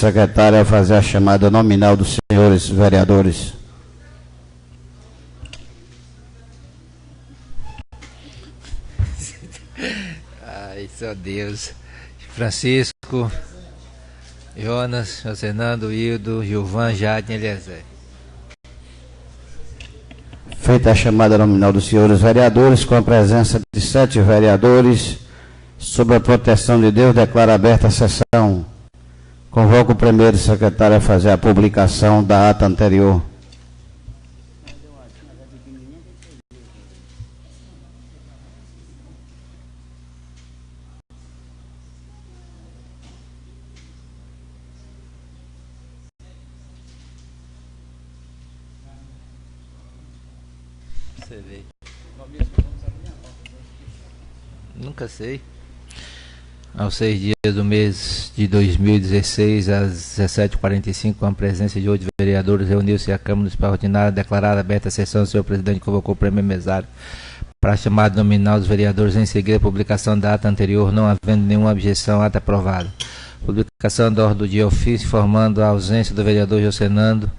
secretário a fazer a chamada nominal dos senhores vereadores. Ai, só Deus. Francisco, Jonas, Josenando, Hildo, Gilvan, Jadne, Eliezer. Feita a chamada nominal dos senhores vereadores, com a presença de 7 vereadores, sob a proteção de Deus, declaro aberta a sessão. Convoco o primeiro secretário a fazer a publicação da ata anterior. Você vê. Nunca sei. Aos 6 dias do mês de 2016, às 17h45, com a presença de 8 vereadores, reuniu-se a Câmara Municipal Ordinária, declarada aberta a sessão. O senhor presidente convocou o primeiro mesário para a chamada nominal dos vereadores. Em seguida, a publicação da ata anterior, não havendo nenhuma objeção, ata aprovada. Publicação da ordem do dia ofício, informando a ausência do vereador Josenando,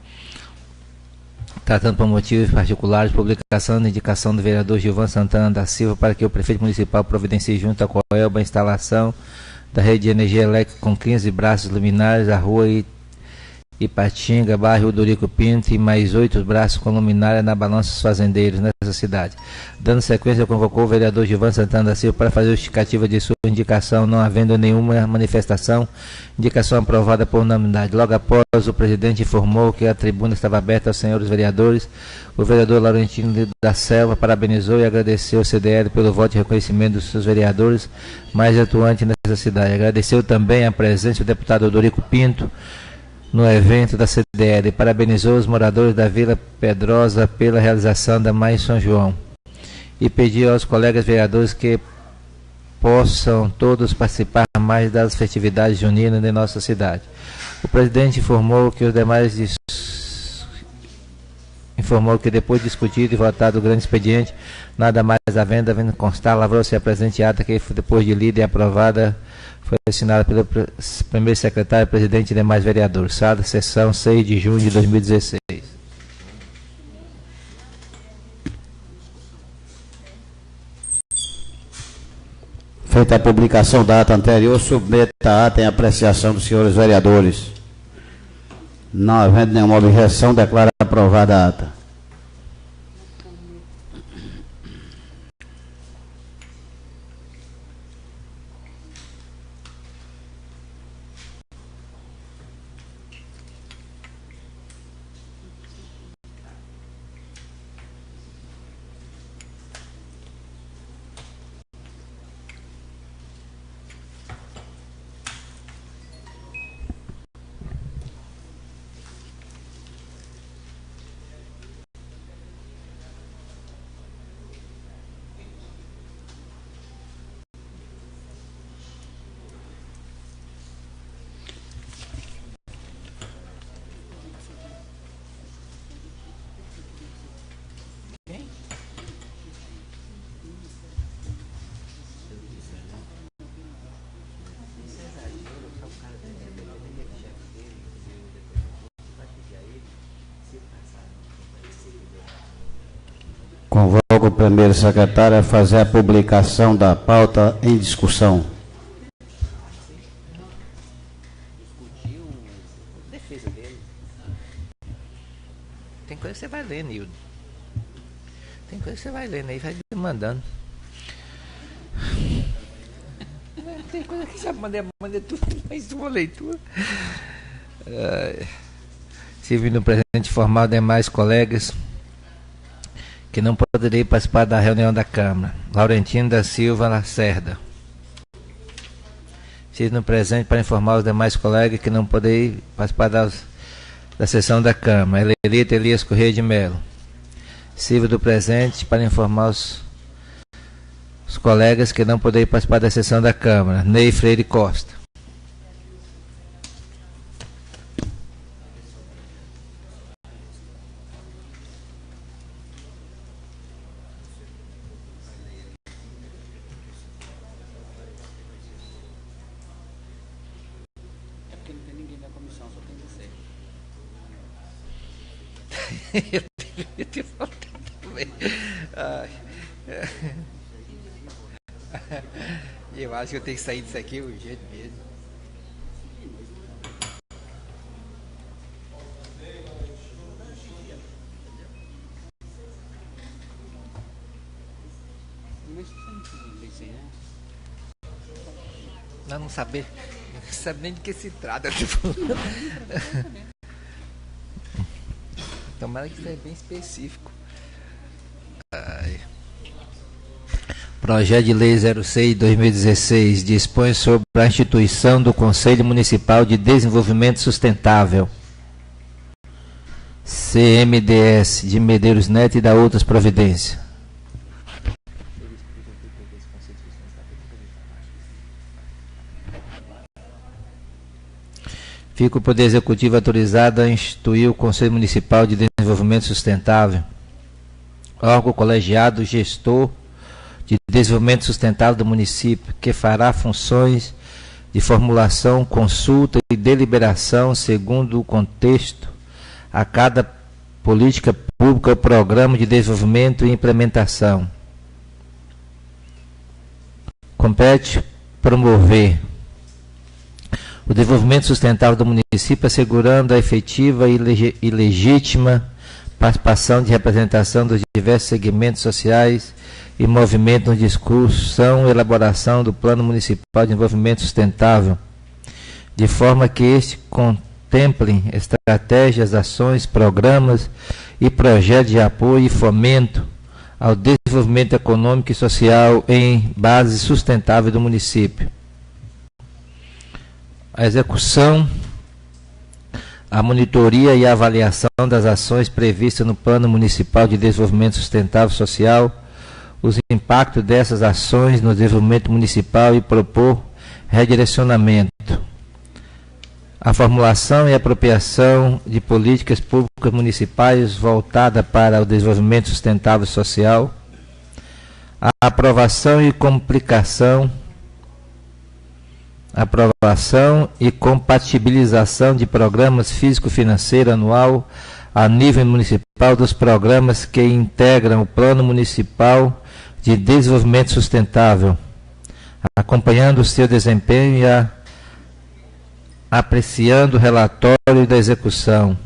tratando por motivos particulares, publicação da indicação do vereador Gilvan Santana da Silva para que o prefeito municipal providencie junto à Coelba a instalação da rede de energia elétrica com 15 braços luminares, a rua Ipatinga, bairro Dorico Pinto, e mais 8 braços com luminária na Balança dos Fazendeiros, nessa cidade. Dando sequência, convocou o vereador Gilvan Santana da Silva para fazer justificativa de sua indicação, não havendo nenhuma manifestação, indicação aprovada por unanimidade. Logo após, o presidente informou que a tribuna estava aberta aos senhores vereadores. O vereador Laurentino da Selva parabenizou e agradeceu ao CDL pelo voto de reconhecimento dos seus vereadores mais atuantes nessa cidade. Agradeceu também a presença do deputado Dorico Pinto no evento da CDL, parabenizou os moradores da Vila Pedrosa pela realização da Mais São João e pediu aos colegas vereadores que possam todos participar mais das festividades juninas de nossa cidade. O presidente informou que depois de discutido e votado o grande expediente, nada mais havendo constar, lavrou-se a presente ata que, depois de lida e aprovada, foi assinada pelo primeiro secretário, presidente e demais vereadores. Sala, sessão 6 de junho de 2016. Feita a publicação da ata anterior, submeta a ata em apreciação dos senhores vereadores. Não havendo nenhuma objeção, declara aprovada a ata. Convoco o primeiro secretário a fazer a publicação da pauta em discussão. Defesa dele. Tem coisa que você vai lendo, Hildo. Tem coisa que você vai lendo aí, vai mandando. Tem coisa que já mandei tudo, mais uma leitura. Servindo no presente formal demais colegas que não poderei participar da reunião da Câmara. Laurentino da Silva Lacerda. Estive no presente para informar os demais colegas que não poderei participar da sessão da Câmara. Elelito Elias Correia de Melo. Estive do presente para informar os colegas que não poderei participar da sessão da Câmara. Ney Freire Costa. Porque não tem ninguém da comissão. Eu deveria ter falado também. Eu acho que eu tenho que sair disso aqui, o jeito mesmo. Não sabe nem de que se trata. Tomara que seja bem específico. Ai. Projeto de Lei 06/2016 dispõe sobre a instituição do Conselho Municipal de Desenvolvimento Sustentável, CMDS, de Medeiros Neto, e da outras providências. Fica o Poder Executivo autorizado a instituir o Conselho Municipal de Desenvolvimento Sustentável, órgão colegiado gestor de desenvolvimento sustentável do município, que fará funções de formulação, consulta e deliberação segundo o contexto a cada política pública ou programa de desenvolvimento e implementação. Compete promover o desenvolvimento sustentável do município, assegurando a efetiva e legítima participação de representação dos diversos segmentos sociais e movimentos na discussão e elaboração do Plano Municipal de Desenvolvimento Sustentável, de forma que este contemple estratégias, ações, programas e projetos de apoio e fomento ao desenvolvimento econômico e social em base sustentável do município. A execução, a monitoria e a avaliação das ações previstas no Plano Municipal de Desenvolvimento Sustentável Social, os impactos dessas ações no desenvolvimento municipal e propor redirecionamento. A formulação e apropriação de políticas públicas municipais voltada para o desenvolvimento sustentável social. A aprovação e compatibilização de programas físico-financeiro anual a nível municipal dos programas que integram o Plano Municipal de Desenvolvimento Sustentável, acompanhando o seu desempenho e apreciando o relatório da execução.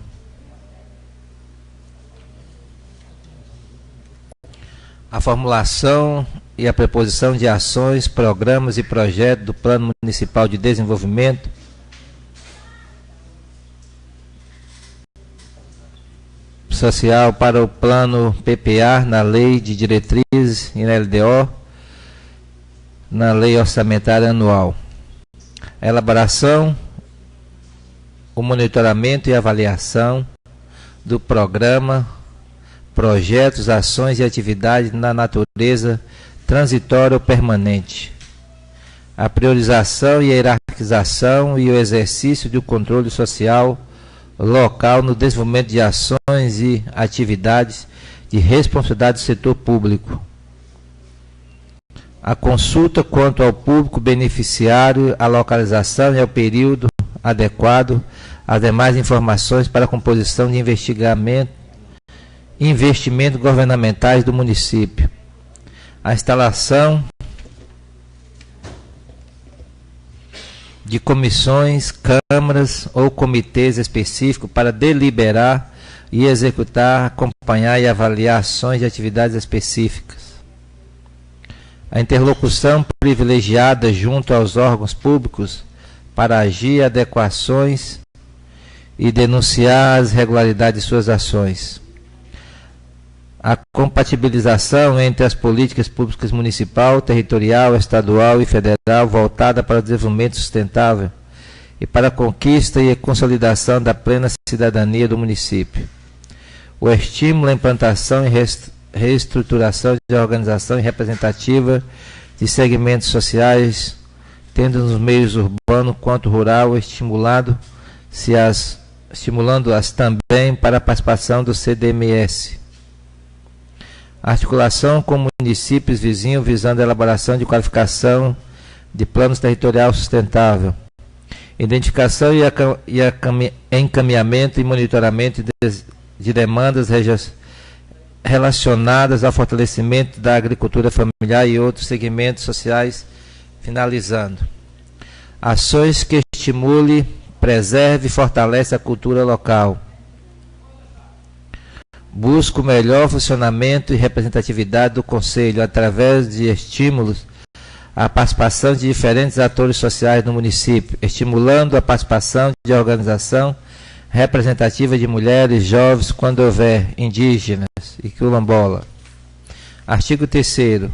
A formulação e a proposição de ações, programas e projetos do Plano Municipal de Desenvolvimento, Social para o Plano PPA, na Lei de Diretrizes e na LDO, na Lei Orçamentária Anual. A elaboração, o monitoramento e avaliação do programa, projetos, ações e atividades na natureza transitória ou permanente. A priorização e a hierarquização e o exercício do controle social local no desenvolvimento de ações e atividades de responsabilidade do setor público. A consulta quanto ao público beneficiário, a localização e ao período adequado, as demais informações para a composição de investimentos governamentais do município. A instalação de comissões, câmaras ou comitês específicos para deliberar e executar, acompanhar e avaliar ações e atividades específicas. A interlocução privilegiada junto aos órgãos públicos para agir adequações e denunciar as irregularidades de suas ações. A compatibilização entre as políticas públicas municipal, territorial, estadual e federal voltada para o desenvolvimento sustentável e para a conquista e a consolidação da plena cidadania do município. O estímulo à implantação e reestruturação de organização representativa de segmentos sociais, tendo nos meios urbano quanto rural, estimulando-as também para a participação do CDMS. Articulação com municípios vizinhos visando a elaboração de qualificação de planos territorial sustentável. Identificação e encaminhamento e monitoramento de demandas relacionadas ao fortalecimento da agricultura familiar e outros segmentos sociais, finalizando. Ações que estimule, preserve e fortalece a cultura local. Busca o melhor funcionamento e representatividade do Conselho através de estímulos à participação de diferentes atores sociais no município, estimulando a participação de organização representativa de mulheres, jovens, quando houver, indígenas e quilombola. Artigo 3º.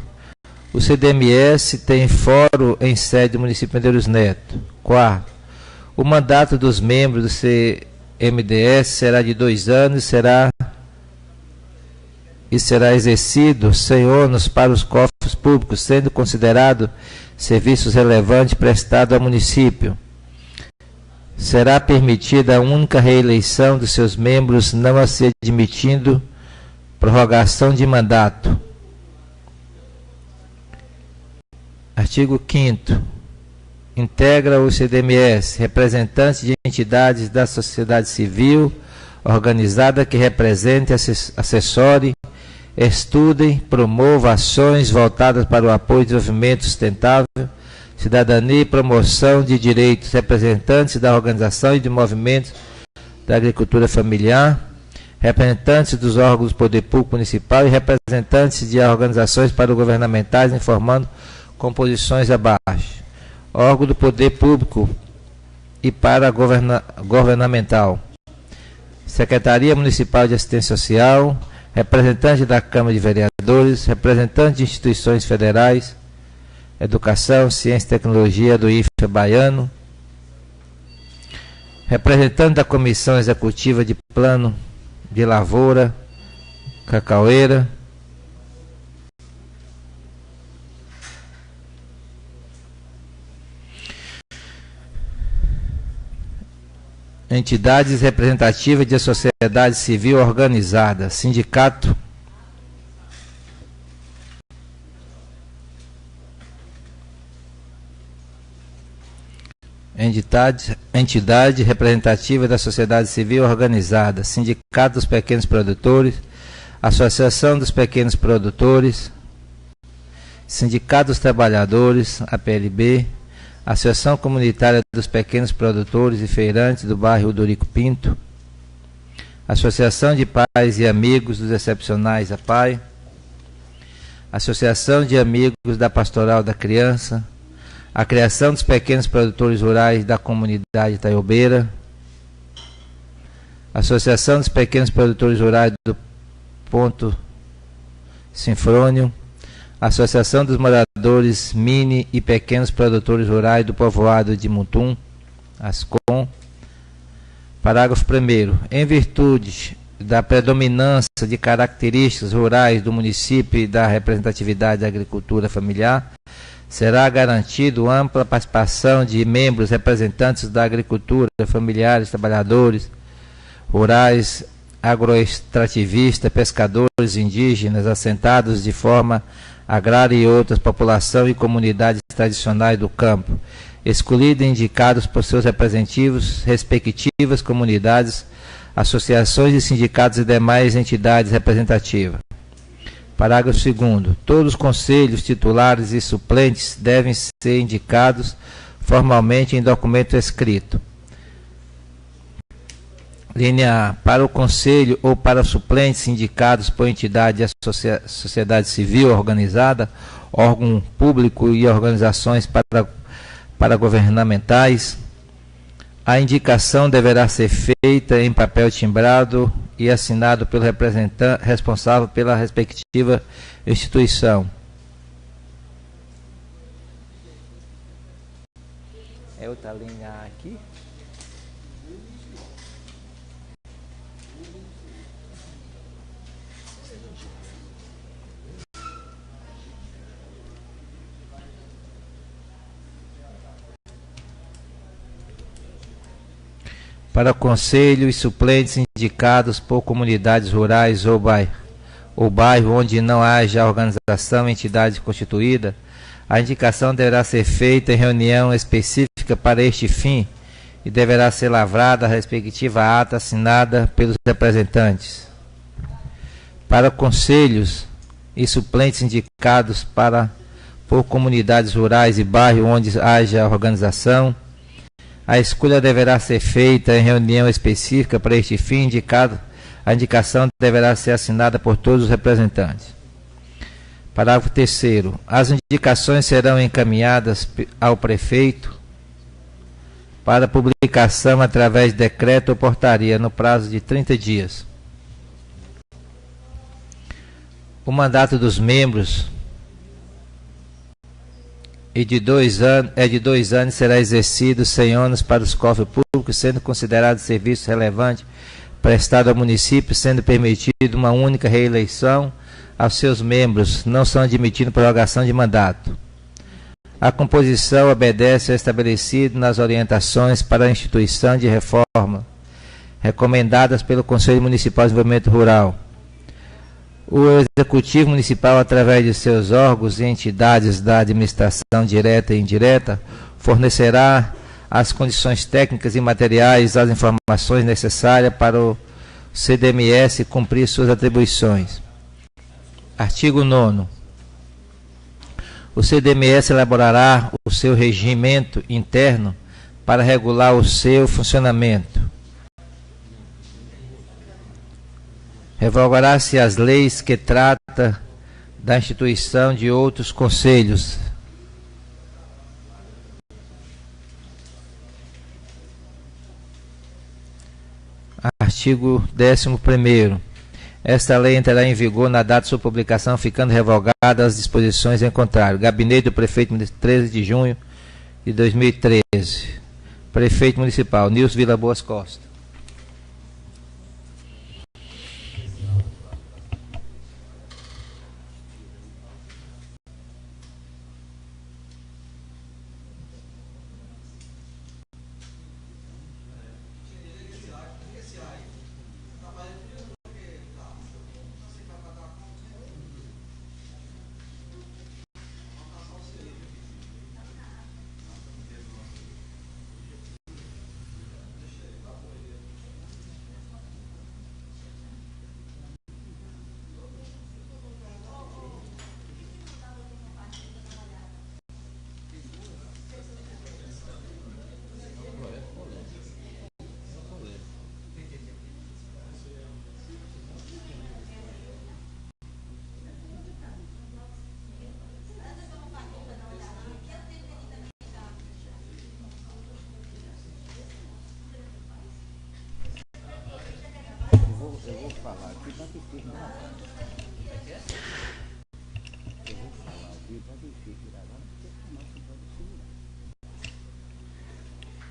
O CDMS tem fórum em sede do município de Medeiros Neto. 4º. O mandato dos membros do CMDS será de 2 anos e será exercido sem ônus para os cofres públicos, sendo considerado serviços relevantes prestados ao município. Será permitida a única reeleição dos seus membros, não a se admitindo prorrogação de mandato. Artigo 5º. Integra o CDMS representantes de entidades da sociedade civil organizada que represente, assessore, estudem, promova ações voltadas para o apoio e desenvolvimento sustentável, cidadania e promoção de direitos, representantes da organização e de movimentos da agricultura familiar, representantes dos órgãos do poder público municipal e representantes de organizações paragovernamentais, informando composições abaixo. Órgão do poder público e governamental. Secretaria Municipal de Assistência Social, representante da Câmara de Vereadores, representante de instituições federais, Educação, Ciência e Tecnologia do IFE Baiano, representante da Comissão Executiva de Plano de Lavoura, Cacaueira, entidades representativas de sociedade civil organizada, sindicato, entidade representativa da sociedade civil organizada, sindicato dos pequenos produtores, associação dos pequenos produtores, sindicato dos trabalhadores, APLB, Associação Comunitária dos Pequenos Produtores e Feirantes do bairro Dorico Pinto, Associação de Pais e Amigos dos Excepcionais APAI, Associação de Amigos da Pastoral da Criança, a Criação dos Pequenos Produtores Rurais da Comunidade Taiobeira, Associação dos Pequenos Produtores Rurais do Ponto Sinfrônio, Associação dos Moradores Mini e Pequenos Produtores Rurais do Povoado de Mutum, ASCOM. Parágrafo 1º. Em virtude da predominância de características rurais do município e da representatividade da agricultura familiar, será garantido ampla participação de membros representantes da agricultura, familiares, trabalhadores rurais, agroextrativistas, pescadores indígenas, assentados de forma agrária e outras, população e comunidades tradicionais do campo, escolhidos e indicados por seus respectivas comunidades, associações e sindicatos e demais entidades representativas. Parágrafo 2º. Todos os conselhos titulares e suplentes devem ser indicados formalmente em documento escrito. Linha A. Para o conselho ou para suplentes indicados por entidade e sociedade civil organizada, órgão público e organizações paragovernamentais, a indicação deverá ser feita em papel timbrado e assinado pelo representante responsável pela respectiva instituição. É outra linha A aqui? Para conselho e suplentes indicados por comunidades rurais ou bairro onde não haja organização, entidade constituída, a indicação deverá ser feita em reunião específica para este fim e deverá ser lavrada a respectiva ata assinada pelos representantes. Para conselhos e suplentes indicados por comunidades rurais e bairros onde haja organização, a escolha deverá ser feita em reunião específica para este fim. A indicação deverá ser assinada por todos os representantes. Parágrafo 3º. As indicações serão encaminhadas ao prefeito para publicação através de decreto ou portaria no prazo de 30 dias. O mandato dos membros é de 2 anos e será exercido sem ônus para os cofres públicos, sendo considerado serviço relevante prestado ao município, sendo permitida uma única reeleição aos seus membros, não são admitidos prorrogação de mandato. A composição obedece ao estabelecido nas orientações para a instituição de reforma recomendadas pelo Conselho Municipal de Desenvolvimento Rural. O Executivo Municipal, através de seus órgãos e entidades da administração direta e indireta, fornecerá as condições técnicas e materiais, as informações necessárias para o CDMS cumprir suas atribuições. Artigo 9º. O CDMS elaborará o seu regimento interno para regular o seu funcionamento. Revogará-se as leis que trata da instituição de outros conselhos. Artigo 11º. Esta lei entrará em vigor na data de sua publicação, ficando revogadas as disposições em contrário. Gabinete do Prefeito, 13 de junho de 2013. Prefeito Municipal, Nilson Vilas-Boas Costa.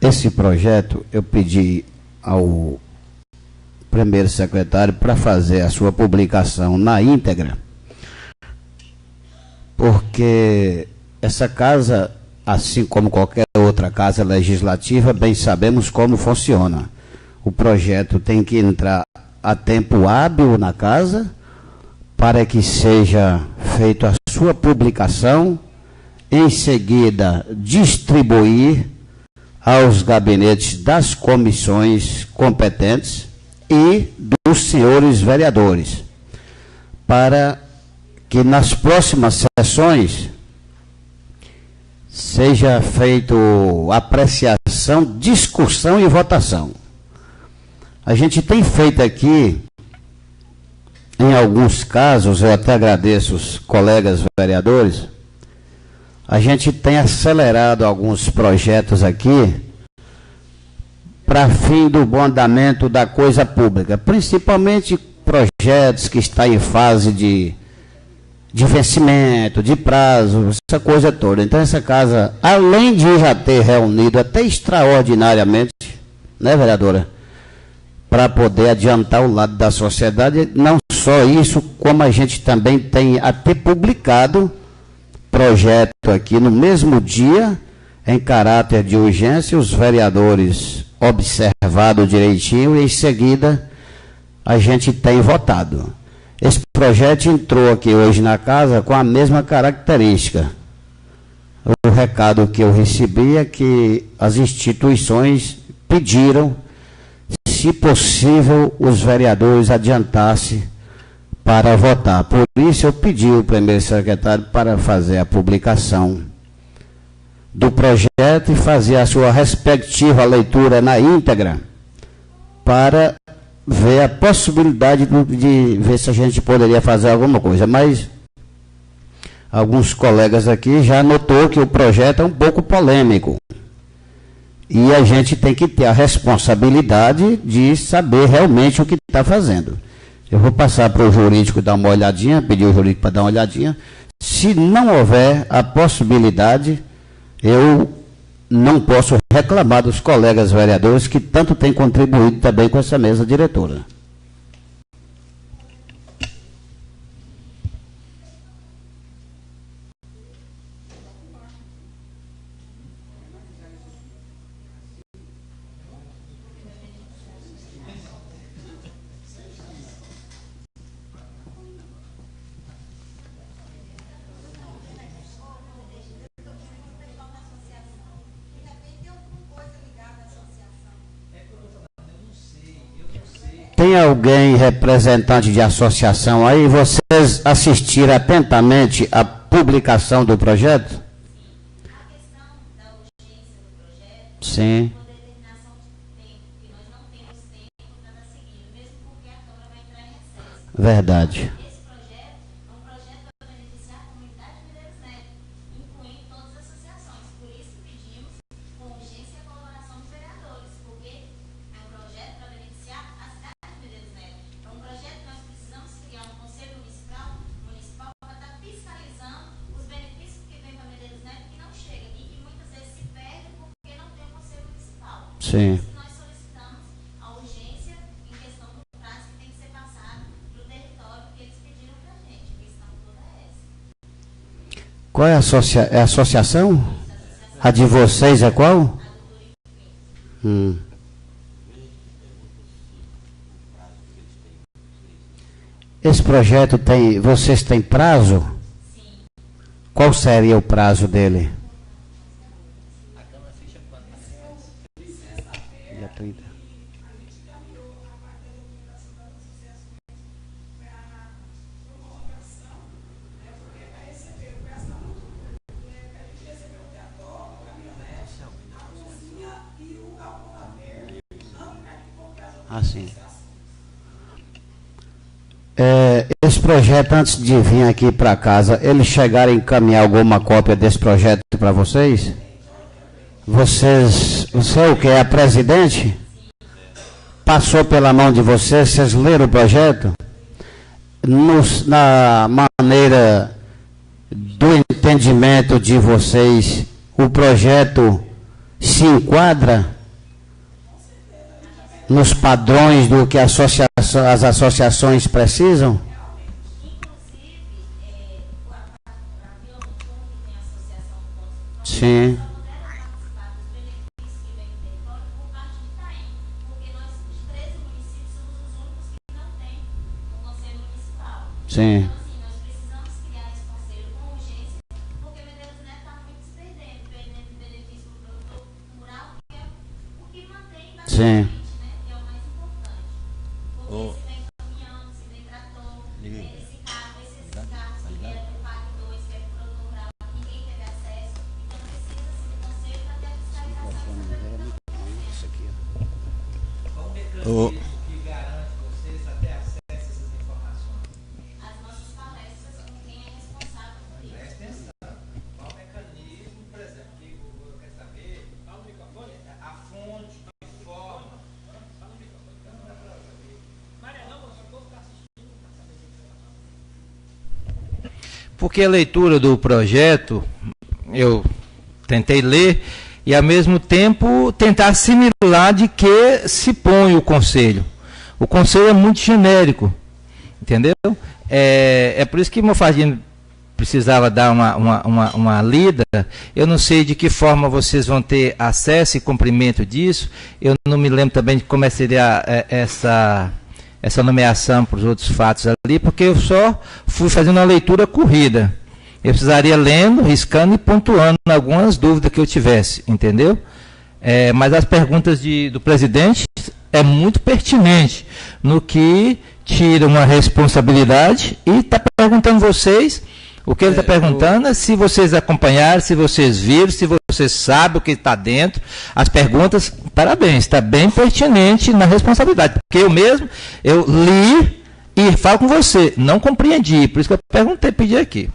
Esse projeto eu pedi ao primeiro secretário para fazer a sua publicação na íntegra, porque essa casa, assim como qualquer outra casa legislativa, bem sabemos como funciona. O projeto tem que entrar a tempo hábil na casa para que seja feita a sua publicação, em seguida distribuir aos gabinetes das comissões competentes e dos senhores vereadores, para que nas próximas sessões seja feito apreciação, discussão e votação. A gente tem feito aqui, em alguns casos, eu até agradeço os colegas vereadores, a gente tem acelerado alguns projetos aqui para fim do bom andamento da coisa pública, principalmente projetos que estão em fase de vencimento, de prazo, essa coisa toda. Então essa casa, além de já ter reunido até extraordinariamente, né, vereadora, para poder adiantar o lado da sociedade, não só isso, como a gente também tem até publicado projeto aqui no mesmo dia, em caráter de urgência, os vereadores observado direitinho e em seguida a gente tem votado. Esse projeto entrou aqui hoje na casa com a mesma característica. O recado que eu recebi é que as instituições, pediram, se possível, os vereadores adiantassem para votar. Por isso eu pedi ao primeiro secretário para fazer a publicação do projeto e fazer a sua respectiva leitura na íntegra, para ver a possibilidade de ver se a gente poderia fazer alguma coisa. Mas alguns colegas aqui já notou que o projeto é um pouco polêmico. E a gente tem que ter a responsabilidade de saber realmente o que está fazendo. Eu vou passar para o jurídico dar uma olhadinha, pedir ao jurídico para dar uma olhadinha. Se não houver a possibilidade, eu não posso reclamar dos colegas vereadores que tanto têm contribuído também com essa mesa diretora. Tem alguém representante de associação aí? Vocês assistiram atentamente à publicação do projeto? A questão da urgência do projeto, Sim. por determinação de tempo, que nós não temos tempo para estar seguindo, mesmo porque a Câmara vai entrar em recesso. Verdade. Esse projeto é um projeto para beneficiar a comunidade de Medeiros Neto, incluindo todas as associações. Por isso pedimos com urgência a colaboração dos vereadores, porque é um projeto para beneficiar a cidade de Medeiros Neto. É um projeto que nós precisamos criar um conselho municipal para estar fiscalizando os benefícios que vem para Medeiros Neto que não chega e que muitas vezes se perde porque não tem um conselho municipal. Sim. Por isso que nós solicitamos a urgência em questão do prazo que tem que ser passado para o território que eles pediram para a gente. A questão toda é essa. Qual é a associação? A de vocês é qual? Esse projeto tem, vocês têm prazo? Sim. Qual seria o prazo dele? Dia 30. Assim. Esse projeto, antes de vir aqui para casa, eles chegaram a encaminhar alguma cópia desse projeto para vocês? Você é o que? É a presidente? Passou pela mão de vocês? Vocês leram o projeto? Na maneira do entendimento de vocês, o projeto se enquadra nos padrões do que as associações precisam? Inclusive, aqui no fundo que tem a associação de pontos de Sim. só puderam participar dos benefícios que vem do território por parte de Itaim, porque nós, os 13 municípios, somos os únicos que não têm o conselho municipal. Sim. Então, assim, nós precisamos criar esse conselho com urgência, porque Medeiros Neto está muito se perdendo benefício para o produtor rural, que é o que mantém Sim. basicamente, né, que é o mais importante. Porque se vem caminhão, se vem trator, esse carro, esses carros que vieram do PAC 2, que é para o produtor rural, ninguém teve acesso, então precisa-se do conselho para ter a fiscalização e saber o que está acontecendo. Qual o mecanismo que garante vocês até acesso a essas informações? As nossas palestras com quem é responsável por isso. Presta atenção. Qual o mecanismo, por exemplo, que eu quero saber a fonte, a forma. Porque a leitura do projeto, eu tentei ler e, ao mesmo tempo, tentar assimilar de que se põe o conselho. O conselho é muito genérico, entendeu? É por isso que Mofardini precisava dar uma lida. Eu não sei de que forma vocês vão ter acesso e cumprimento disso. Eu não me lembro também de como seria essa nomeação para os outros fatos ali, porque eu só fui fazendo uma leitura corrida. Eu precisaria lendo, riscando e pontuando algumas dúvidas que eu tivesse, entendeu? Mas as perguntas do presidente é muito pertinente no que tira uma responsabilidade e está perguntando vocês, o que ele está perguntando é se vocês acompanharam, se vocês viram, se vocês sabem o que está dentro. As perguntas, parabéns, está bem pertinente na responsabilidade, porque eu li e falo com você, não compreendi, por isso que eu perguntei, pedi aqui.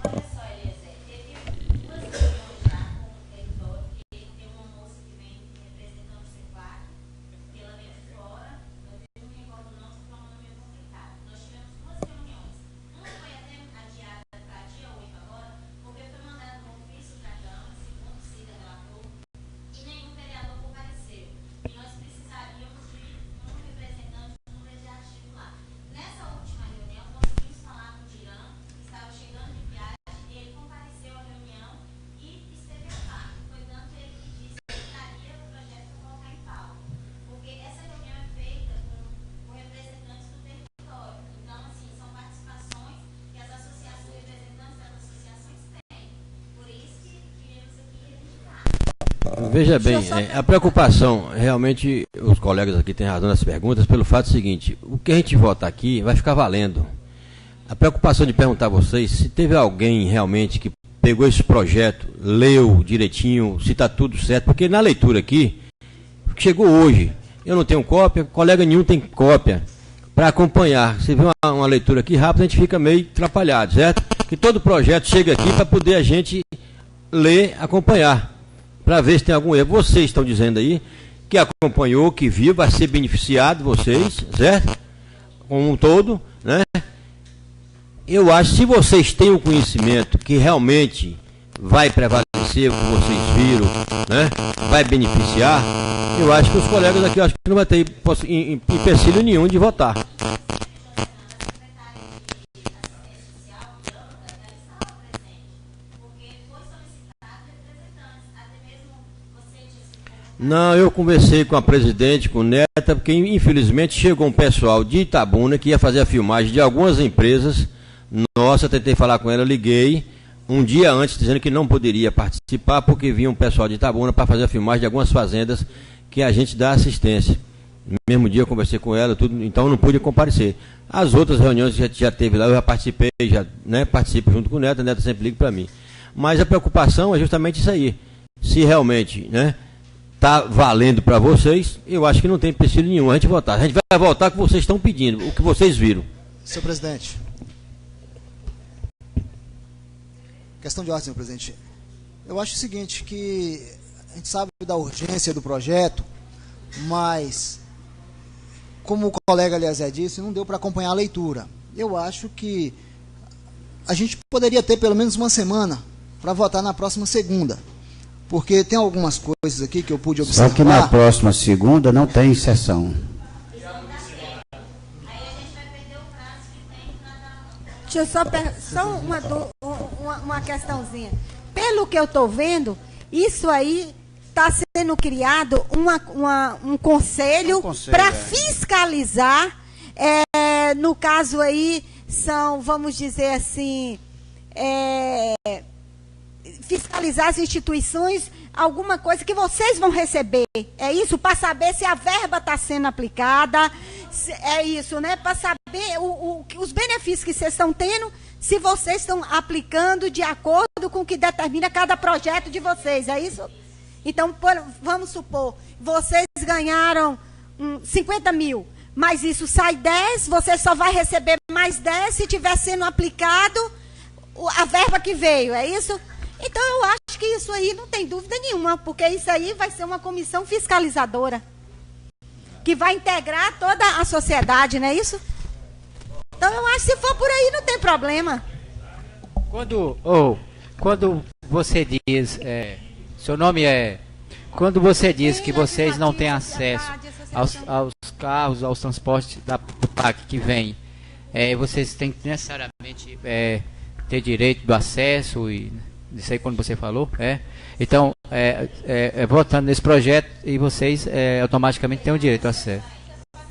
Veja bem, a preocupação, realmente os colegas aqui têm razão nas perguntas, pelo fato seguinte, o que a gente vota aqui vai ficar valendo. A preocupação de perguntar a vocês se teve alguém realmente que pegou esse projeto, leu direitinho, se está tudo certo, porque na leitura aqui, chegou hoje, eu não tenho cópia, colega nenhum tem cópia para acompanhar. Você vê uma leitura aqui rápida, a gente fica meio atrapalhado, certo? Que todo projeto chega aqui para poder a gente ler, acompanhar, para ver se tem algum erro. Vocês estão dizendo aí que acompanhou, que viu, vai ser beneficiado, vocês, certo? Como um todo, né? Eu acho que se vocês têm o conhecimento que realmente vai prevalecer o que vocês viram, né? Vai beneficiar, eu acho que os colegas aqui, eu acho que não vai ter empecilho nenhum de votar. Não, eu conversei com a presidente, com Neta, porque infelizmente chegou um pessoal de Itabuna que ia fazer a filmagem de algumas empresas. Nossa, tentei falar com ela, liguei um dia antes dizendo que não poderia participar porque vinha um pessoal de Itabuna para fazer a filmagem de algumas fazendas que a gente dá assistência. No mesmo dia eu conversei com ela, tudo, então não pude comparecer. As outras reuniões que já teve lá, eu já participei, participo junto com o Neta, a Neta sempre liga para mim. Mas a preocupação é justamente isso aí. Se realmente, está valendo para vocês, eu acho que não tem empecilho nenhum a gente votar. A gente vai votar o que vocês estão pedindo, o que vocês viram. Senhor presidente. Questão de ordem, senhor presidente. Eu acho o seguinte, que a gente sabe da urgência do projeto, mas, como o colega Eliezer disse, não deu para acompanhar a leitura. Eu acho que a gente poderia ter pelo menos uma semana para votar na próxima segunda. Porque tem algumas coisas aqui que eu pude observar. Só que na próxima segunda não tem sessão. Deixa eu só uma questãozinha. Pelo que eu estou vendo, isso aí está sendo criado um conselho para fiscalizar. No caso aí, são, vamos dizer assim, fiscalizar as instituições, alguma coisa que vocês vão receber. É isso? Para saber se a verba está sendo aplicada. É isso, né? Para saber os benefícios que vocês estão tendo, se vocês estão aplicando de acordo com o que determina cada projeto de vocês. É isso? Então, vamos supor, vocês ganharam 50 mil, mas isso sai 10, você só vai receber mais 10 se estiver sendo aplicado a verba que veio. É isso? Então, eu acho que isso aí não tem dúvida nenhuma, porque isso aí vai ser uma comissão fiscalizadora, que vai integrar toda a sociedade, não é isso? Então, eu acho que se for por aí, não tem problema. Quando você diz, seu nome é... Quando você diz que vocês não têm acesso aos carros, aos transportes do PAC que vem, vocês têm que necessariamente ter direito do acesso e... Isso aí quando você falou, Então, votando nesse projeto e vocês automaticamente têm o direito ao acesso.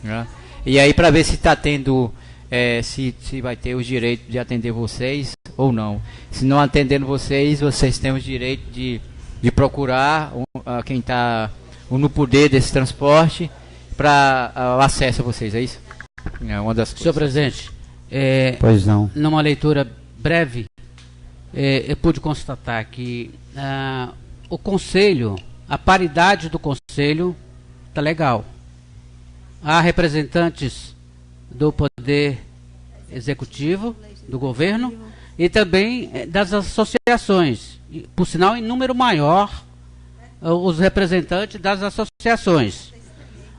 Né? E aí para ver se está tendo, se vai ter o direito de atender vocês ou não. Se não atendendo vocês têm o direito de procurar quem está no poder desse transporte para o acesso a vocês, é isso? É uma das coisas. Senhor presidente, Pois não. numa leitura breve, eu pude constatar que o Conselho, a paridade do Conselho está legal. Há representantes do Poder Executivo, do Governo, e também das associações. Por sinal, em número maior, os representantes das associações.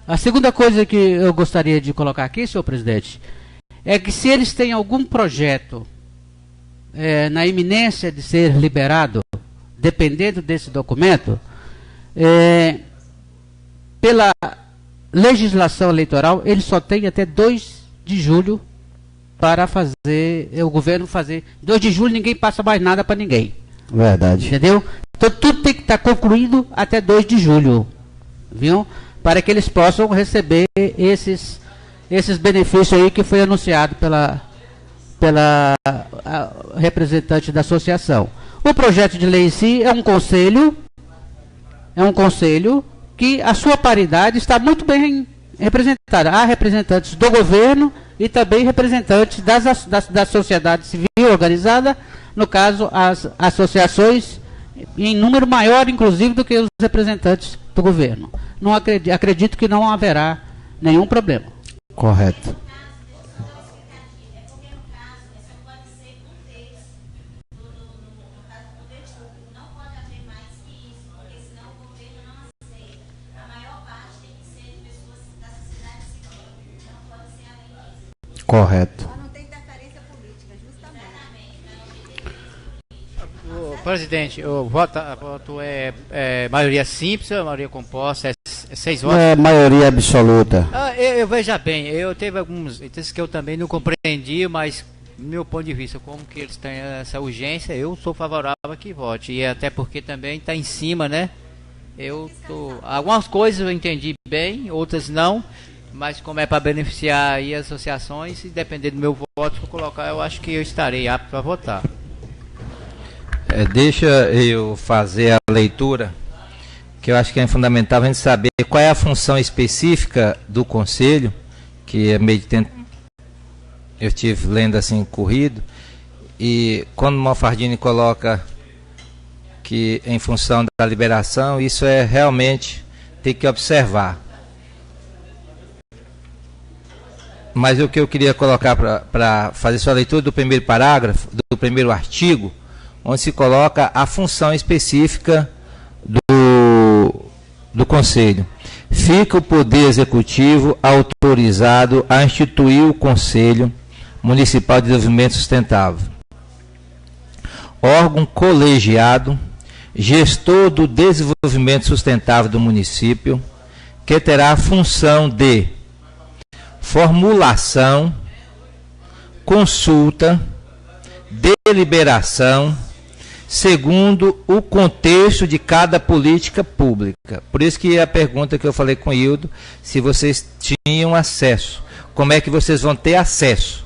A segunda coisa que eu gostaria de colocar aqui, senhor presidente, é que se eles têm algum projeto na iminência de ser liberado, dependendo desse documento, pela legislação eleitoral, ele só tem até 2 de julho para fazer, o governo fazer. 2 de julho ninguém passa mais nada para ninguém. Verdade. Entendeu? Então tudo tem que estar concluído até 2 de julho. Viu? Para que eles possam receber esses benefícios aí que foi anunciado pela representante da associação. O projeto de lei em si é um conselho que a sua paridade está muito bem representada. Há representantes do governo e também representantes da sociedade civil organizada, no caso as associações, em número maior inclusive do que os representantes do governo. Não acredito que não haverá nenhum problema. Correto. Correto. Não tem interferência política, justamente. Presidente, o voto é maioria simples ou maioria composta? É 6 votos? É maioria absoluta. Eu veja bem, eu teve alguns itens que eu também não compreendi, mas do meu ponto de vista, como que eles têm essa urgência, eu sou favorável a que vote. E até porque também está em cima, né? Algumas coisas eu entendi bem, outras não. Mas como é para beneficiar aí as associações, e depender do meu voto que eu colocar, eu acho que eu estarei apto para votar. Deixa eu fazer a leitura, que eu acho que é fundamental a gente saber qual é a função específica do Conselho, que é meio de tempo, eu estive lendo assim corrido, e quando o Malfardini coloca que em função da liberação, isso é realmente tem que observar. Mas o que eu queria colocar para fazer sua leitura do primeiro parágrafo, do primeiro artigo, onde se coloca a função específica do Conselho. Fica o Poder Executivo autorizado a instituir o Conselho Municipal de Desenvolvimento Sustentável, órgão colegiado, gestor do desenvolvimento sustentável do município, que terá a função de formulação, consulta, deliberação, segundo o contexto de cada política pública. Por isso que a pergunta que eu falei com o Hildo, se vocês tinham acesso. Como é que vocês vão ter acesso?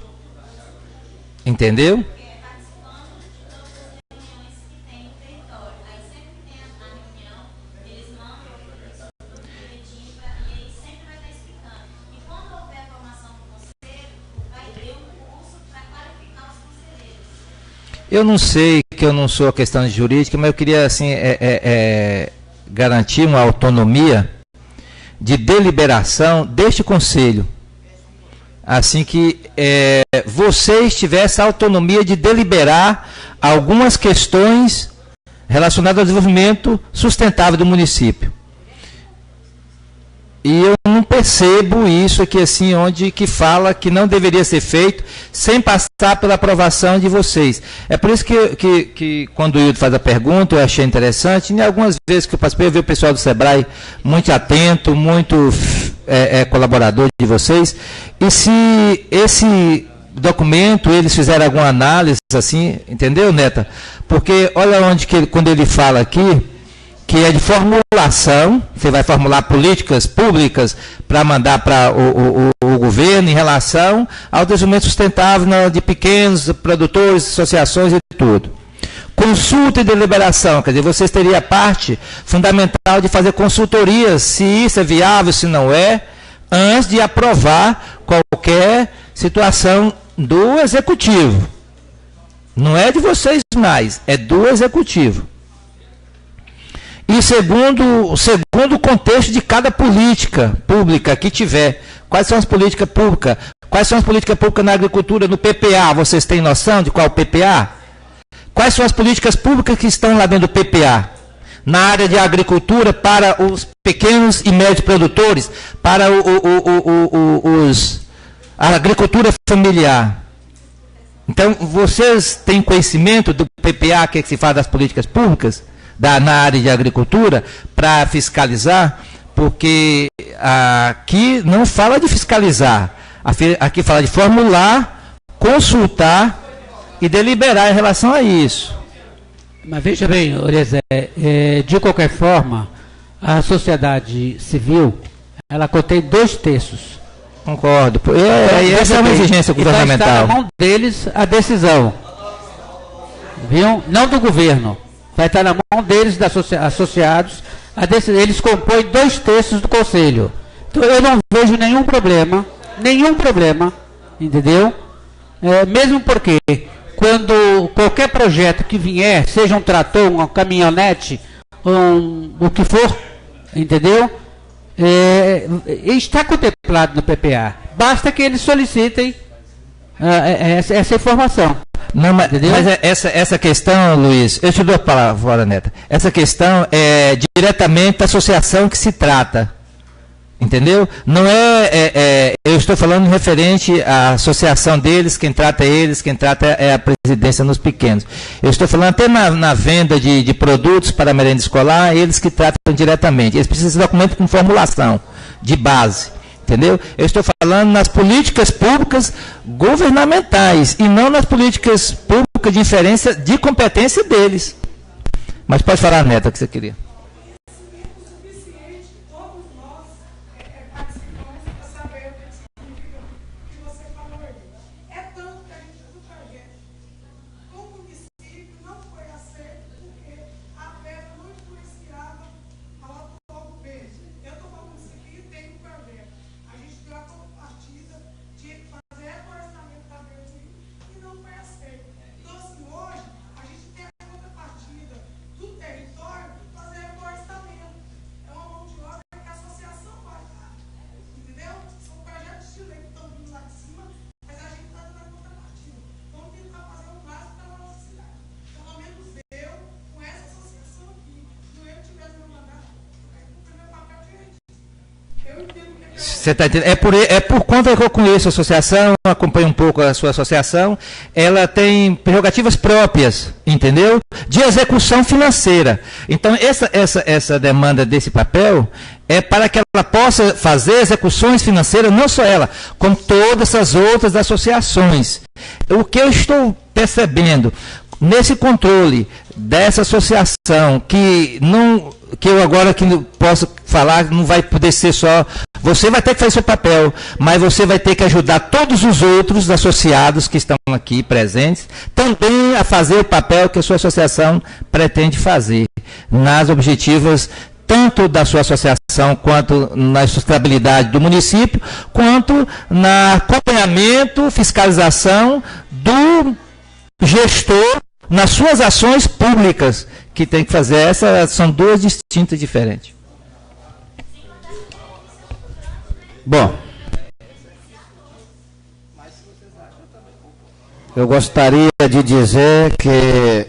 Entendeu? Eu não sei, que eu não sou a questão jurídica, mas eu queria assim, garantir uma autonomia de deliberação deste Conselho. Assim que vocês tivessem a autonomia de deliberar algumas questões relacionadas ao desenvolvimento sustentável do município. E eu não percebo isso aqui assim, onde que fala que não deveria ser feito sem passar pela aprovação de vocês. É por isso que quando o Hildo faz a pergunta, eu achei interessante, e algumas vezes que eu participei, eu vi o pessoal do Sebrae muito atento, muito colaborador de vocês, e se esse documento, eles fizeram alguma análise assim, entendeu, Neta? Porque olha onde que quando ele fala aqui, que é de formulação, você vai formular políticas públicas para mandar para o governo em relação ao desenvolvimento sustentável de pequenos produtores, associações e tudo. consulta e deliberação, quer dizer, vocês teriam a parte fundamental de fazer consultorias, se isso é viável, se não é, antes de aprovar qualquer situação do executivo. Não é de vocês mais, é do executivo. E segundo o contexto de cada política pública que tiver, quais são as políticas públicas? Quais são as políticas públicas na agricultura, no PPA? Vocês têm noção de qual é o PPA? Quais são as políticas públicas que estão lá dentro do PPA? Na área de agricultura, para os pequenos e médios produtores, para a agricultura familiar. Então, vocês têm conhecimento do PPA, que se faz das políticas públicas, na área de agricultura, para fiscalizar? Porque aqui não fala de fiscalizar, aqui fala de formular, consultar e deliberar em relação a isso. Mas veja bem, Orezé, de qualquer forma, a sociedade civil, ela contém 2/3. Concordo. Essa é uma exigência governamental. Está na mão deles a decisão. Viu? Não do governo. Vai estar na mão deles, da associados, a decisão. Eles compõem 2/3 do conselho. Então eu não vejo nenhum problema, entendeu? Mesmo porque quando qualquer projeto que vier, seja um trator, uma caminhonete, o que for, entendeu? Está contemplado no PPA. Basta que eles solicitem essa informação. Não, mas essa questão, Luiz, eu te dou a palavra, Neta. Essa questão é diretamente da associação que se trata. Entendeu? Não eu estou falando referente à associação deles, quem trata é a presidência nos pequenos. Eu estou falando até na venda de produtos para a merenda escolar, eles que tratam diretamente. Eles precisam de documento com formulação de base. Entendeu? Eu estou falando nas políticas públicas governamentais e não nas políticas públicas de inferência de competência deles. Mas pode falar, Neta, o que você queria. Você está entendendo? É por conta que eu conheço a associação, acompanho um pouco a sua associação, ela tem prerrogativas próprias, entendeu? De execução financeira. Então, essa demanda desse papel é para que ela possa fazer execuções financeiras, não só ela, como todas as outras associações. O que eu estou percebendo nesse controle dessa associação, que eu agora que posso falar, não vai poder ser só... Você vai ter que fazer seu papel, mas você vai ter que ajudar todos os outros associados que estão aqui presentes também a fazer o papel que a sua associação pretende fazer, nas objetivas tanto da sua associação, quanto na sustentabilidade do município, quanto no acompanhamento, fiscalização do gestor nas suas ações públicas, que tem que fazer. Essas são duas distintas diferentes. Bom, eu gostaria de dizer que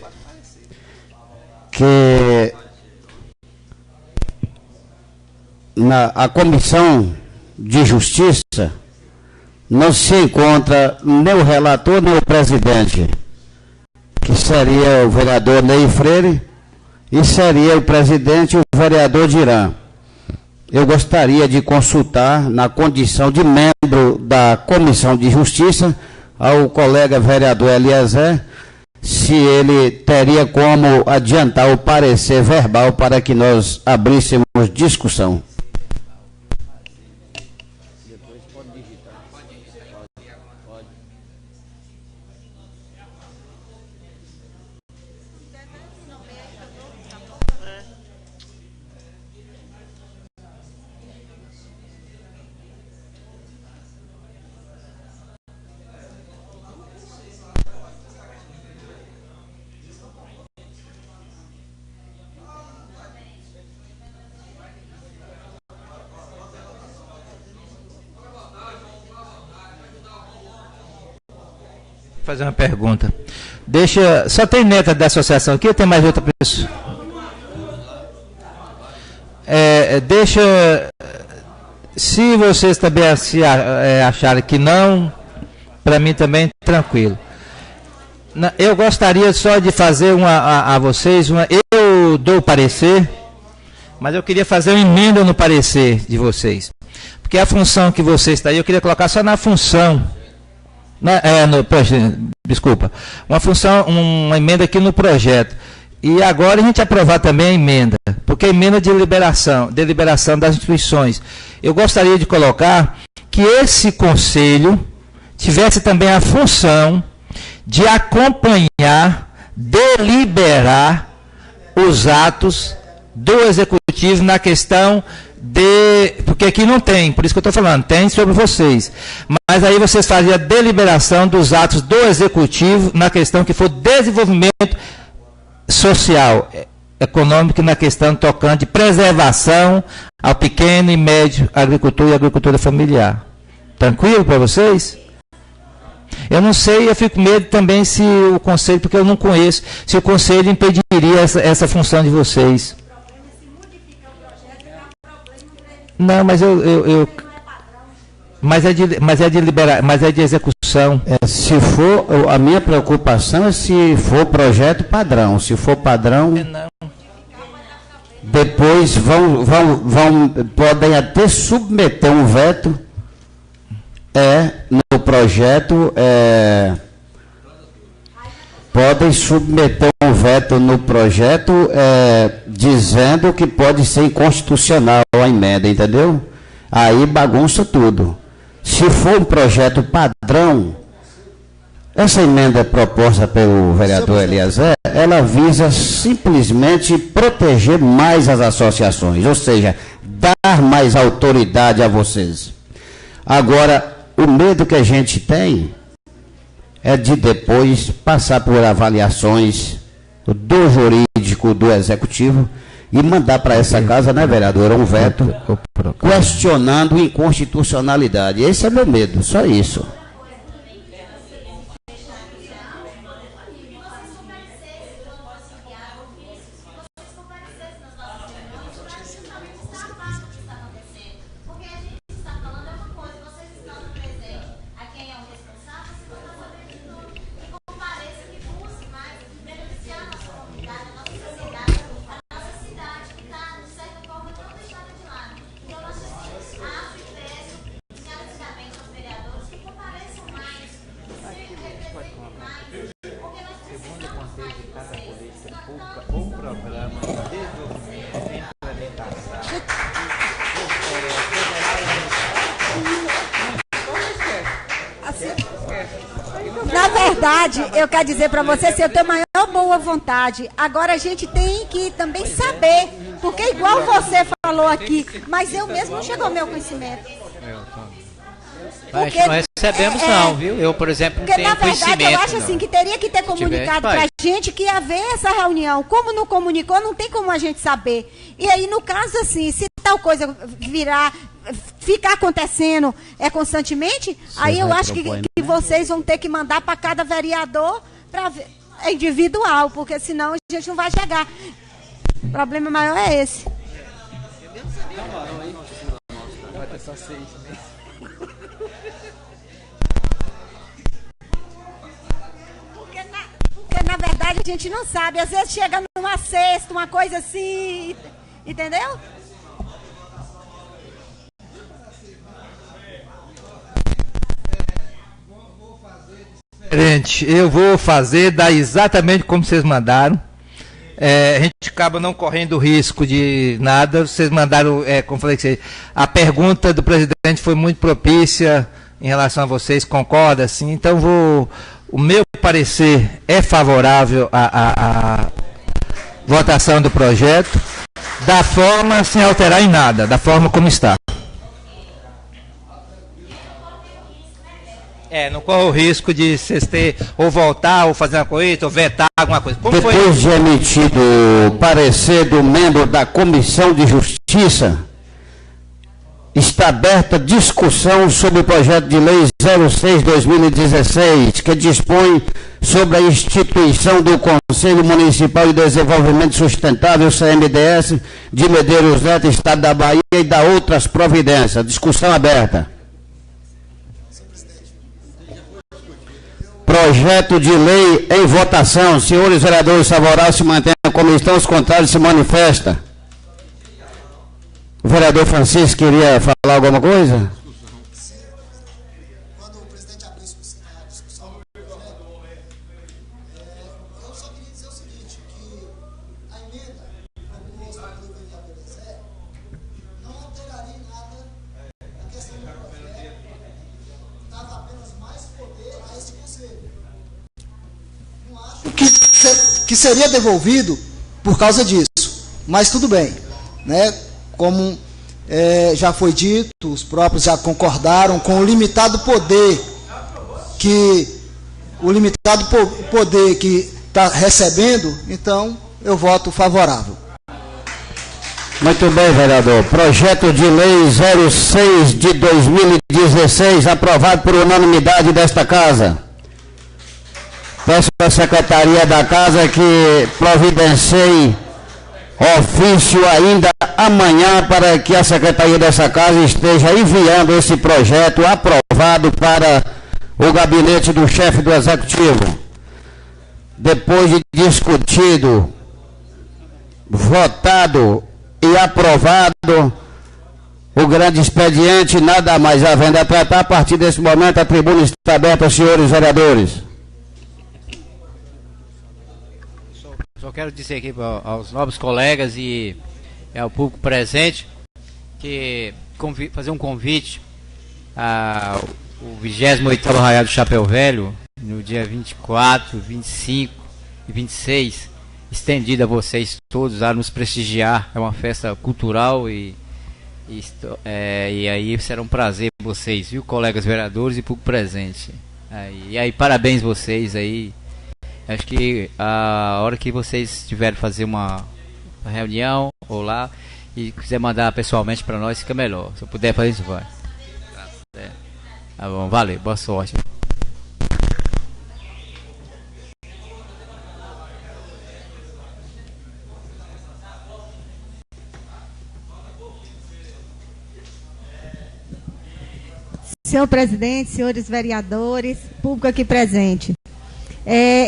a Comissão de Justiça não se encontra nem o relator nem o presidente, que seria o vereador Ney Freire, e seria o presidente o vereador Dirã. Eu gostaria de consultar, na condição de membro da Comissão de Justiça, ao colega vereador Eliezer, se ele teria como adiantar o parecer verbal para que nós abríssemos discussão. fazer uma pergunta. Só tem neta da associação aqui ou tem mais outra pessoa? Se vocês também acharem que não, para mim também tranquilo. Eu gostaria só de fazer a vocês eu dou o parecer, mas eu queria fazer uma emenda no parecer de vocês. Porque a função que vocês estão aí, eu queria colocar só na função. Desculpa. Uma emenda aqui no projeto. E agora a gente aprovar também a emenda, porque a emenda de deliberação das instituições. Eu gostaria de colocar que esse conselho tivesse também a função de acompanhar, deliberar os atos do executivo na questão porque aqui não tem, por isso que eu estou falando, tem sobre vocês. Mas aí vocês fazem a deliberação dos atos do executivo na questão que for desenvolvimento social, econômico, na questão tocante de preservação ao pequeno e médio agricultor e agricultura familiar. Tranquilo para vocês? Eu não sei, eu fico com medo também se o conselho, porque eu não conheço, se o conselho impediria essa função de vocês. Não, mas mas é de execução. Se for, a minha preocupação é se for projeto padrão. Se for padrão, depois podem até submeter um veto no projeto. Podem submeter um veto no projeto dizendo que pode ser inconstitucional a emenda, entendeu? Aí bagunça tudo. Se for um projeto padrão, essa emenda proposta pelo vereador Eliezer, ela visa simplesmente proteger mais as associações, ou seja, dar mais autoridade a vocês. Agora, o medo que a gente tem é de depois passar por avaliações do jurídico, do executivo, e mandar para essa casa, né, vereadora, um veto questionando inconstitucionalidade. Esse é meu medo, só isso. Na verdade, eu quero dizer para você, se eu tenho maior boa vontade, agora a gente tem que também saber, porque igual você falou aqui, mas eu mesmo não chegou ao meu conhecimento. Porque, não recebemos não, viu? Eu, por exemplo, não tenho conhecimento. Porque, na verdade, eu acho assim, que teria que ter comunicado para a gente que ia haver essa reunião. Como não comunicou, não tem como a gente saber. E aí, no caso, assim, se tal coisa ficar acontecendo constantemente, aí eu acho que vocês vão ter que mandar para cada vereador para ver, individual, porque senão a gente não vai chegar. O problema maior é esse. Vai ter só 6 meses. Porque na verdade a gente não sabe, às vezes chega numa cesta, uma coisa assim, entendeu? Gente, eu vou fazer exatamente como vocês mandaram. A gente acaba não correndo risco de nada. Vocês mandaram, como falei, a pergunta do presidente foi muito propícia em relação a vocês, concorda? Sim. Então o meu parecer é favorável à votação do projeto, da forma sem alterar em nada, da forma como está. Não corre o risco de vocês ter ou voltar, ou fazer uma coisa, ou vetar alguma coisa. Como depois de emitido o parecer do membro da Comissão de Justiça, Está aberta discussão sobre o projeto de lei 06/2016, que dispõe sobre a instituição do Conselho Municipal de Desenvolvimento Sustentável, CMDS, de Medeiros Neto, Estado da Bahia, e da outras providências. Discussão aberta. Projeto de lei em votação. Senhores vereadores favoráveis se mantenham como estão, os contrários se manifestam. O vereador Francisco queria falar alguma coisa? Quando o presidente abriu a discussão do projeto, eu só queria dizer o seguinte, que a emenda proposta pelo vereador Zé não alteraria nada a questão do projeto, dava apenas mais poder a esse conselho. Não acho que seria devolvido por causa disso, mas tudo bem, né? Como já foi dito, os próprios já concordaram com o limitado poder que está recebendo, então eu voto favorável. Muito bem, vereador. Projeto de lei 06 de 2016, aprovado por unanimidade desta casa. Peço à Secretaria da Casa que providencie ofício ainda amanhã para que a Secretaria dessa Casa esteja enviando esse projeto aprovado para o gabinete do chefe do Executivo. Depois de discutido, votado e aprovado o grande expediente, nada mais havendo a tratar, a partir desse momento a tribuna está aberta, senhores vereadores. Só quero dizer aqui aos novos colegas e ao público presente que fazer um convite ao 28º Arraial do Chapéu Velho, no dia 24, 25 e 26, estendido a vocês todos a nos prestigiar. É uma festa cultural e aí será um prazer vocês, viu, colegas vereadores e público presente. E aí, parabéns vocês aí. Acho que a hora que vocês tiverem fazer uma reunião ou lá e quiser mandar pessoalmente para nós, fica melhor. Se eu puder fazer isso, vai. Tá bom, valeu, boa sorte. Senhor presidente, senhores vereadores, público aqui presente.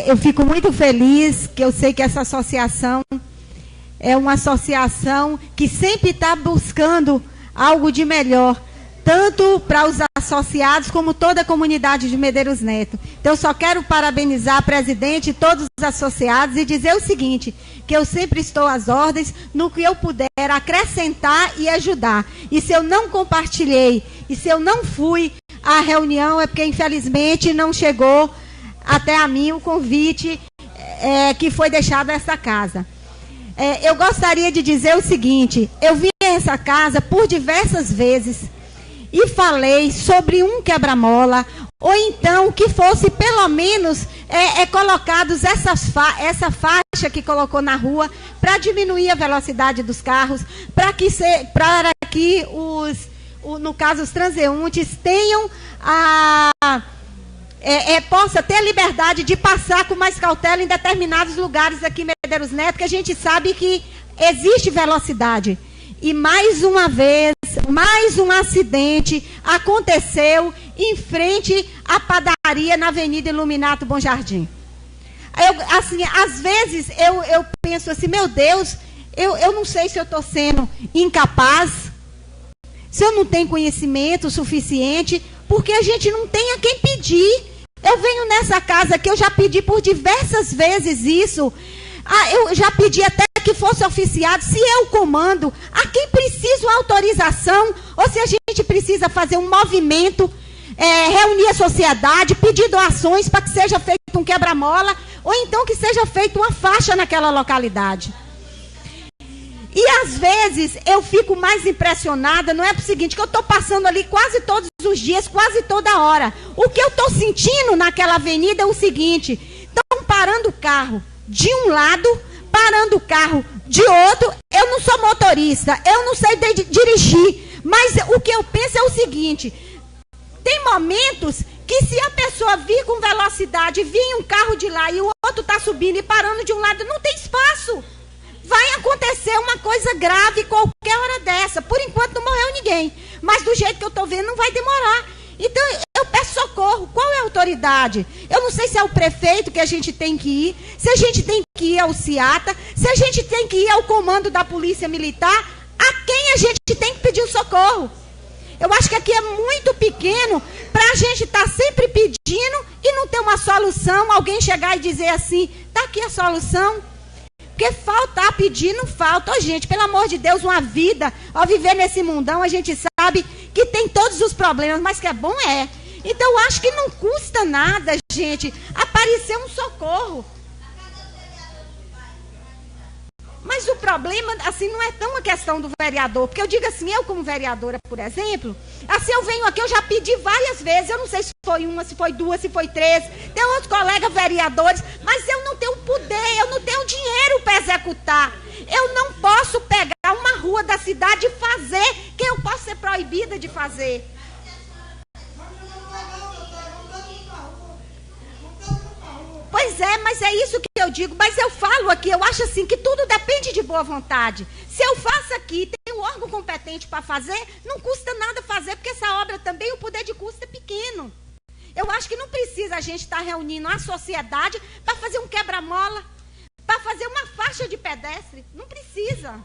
Eu fico muito feliz, que eu sei que essa associação é uma associação que sempre está buscando algo de melhor, tanto para os associados como toda a comunidade de Medeiros Neto. Então, eu só quero parabenizar a presidente e todos os associados e dizer o seguinte, que eu sempre estou às ordens no que eu puder acrescentar e ajudar. E se eu não compartilhei, e se eu não fui à reunião, é porque, infelizmente, não chegou até a mim o convite que foi deixado a essa casa. Eu gostaria de dizer o seguinte, eu vim a essa casa por diversas vezes e falei sobre um quebra-mola, ou então que fosse pelo menos colocados essa faixa que colocou na rua para diminuir a velocidade dos carros, para que no caso os transeuntes tenham possa ter a liberdade de passar com mais cautela em determinados lugares aqui em Medeiros Neto, que a gente sabe que existe velocidade. E mais uma vez, mais um acidente aconteceu em frente à padaria na Avenida Iluminato Bom Jardim. Às vezes eu penso assim, meu Deus, eu não sei se eu estou sendo incapaz, se eu não tenho conhecimento suficiente, porque a gente não tem a quem pedir. Eu venho nessa casa que eu já pedi por diversas vezes isso. Eu já pedi até que fosse oficiado, se eu comando, a quem precisa uma autorização, ou se a gente precisa fazer um movimento, reunir a sociedade, pedir doações para que seja feito um quebra-mola, ou então que seja feita uma faixa naquela localidade. E às vezes eu fico mais impressionada, não é por seguinte, que eu estou passando ali quase todos os dias, quase toda hora. O que eu estou sentindo naquela avenida é o seguinte, estão parando o carro de um lado, parando o carro de outro. Eu não sou motorista, eu não sei dirigir, Mas o que eu penso é o seguinte, tem momentos que se a pessoa vir com velocidade, vir um carro de lá e o outro está subindo e parando de um lado, não tem espaço. Vai acontecer uma coisa grave qualquer hora dessa. Por enquanto não morreu ninguém. Mas do jeito que eu estou vendo, não vai demorar. Então eu peço socorro. Qual é a autoridade? Eu não sei se é o prefeito que a gente tem que ir, se a gente tem que ir ao CIATA, se a gente tem que ir ao comando da Polícia Militar, a quem a gente tem que pedir o socorro. Eu acho que aqui é muito pequeno para a gente estar sempre pedindo e não ter uma solução, alguém chegar e dizer assim, está aqui a solução. Porque faltar, pedir, não falta. Ó, gente, pelo amor de Deus, uma vida, ao viver nesse mundão, a gente sabe que tem todos os problemas, mas que é bom é. Então, eu acho que não custa nada, gente, aparecer um socorro. Mas o problema, assim, não é tão a questão do vereador. Porque eu digo assim, eu como vereadora, por exemplo, assim, eu venho aqui, eu já pedi várias vezes, eu não sei se foi uma, se foi duas, se foi três, tem outros colegas vereadores, mas eu não tenho poder, eu não tenho dinheiro para executar. Eu não posso pegar uma rua da cidade e fazer que eu posso ser proibida de fazer. Pois é, mas é isso que eu digo, mas eu falo aqui, eu acho assim que tudo depende de boa vontade. Se eu faço aqui, tem um órgão competente para fazer, não custa nada fazer, porque essa obra também, o poder de custo é pequeno. Eu acho que não precisa a gente estar reunindo a sociedade para fazer um quebra-mola, para fazer uma faixa de pedestre, não precisa.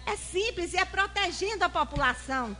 É simples e é protegendo a população.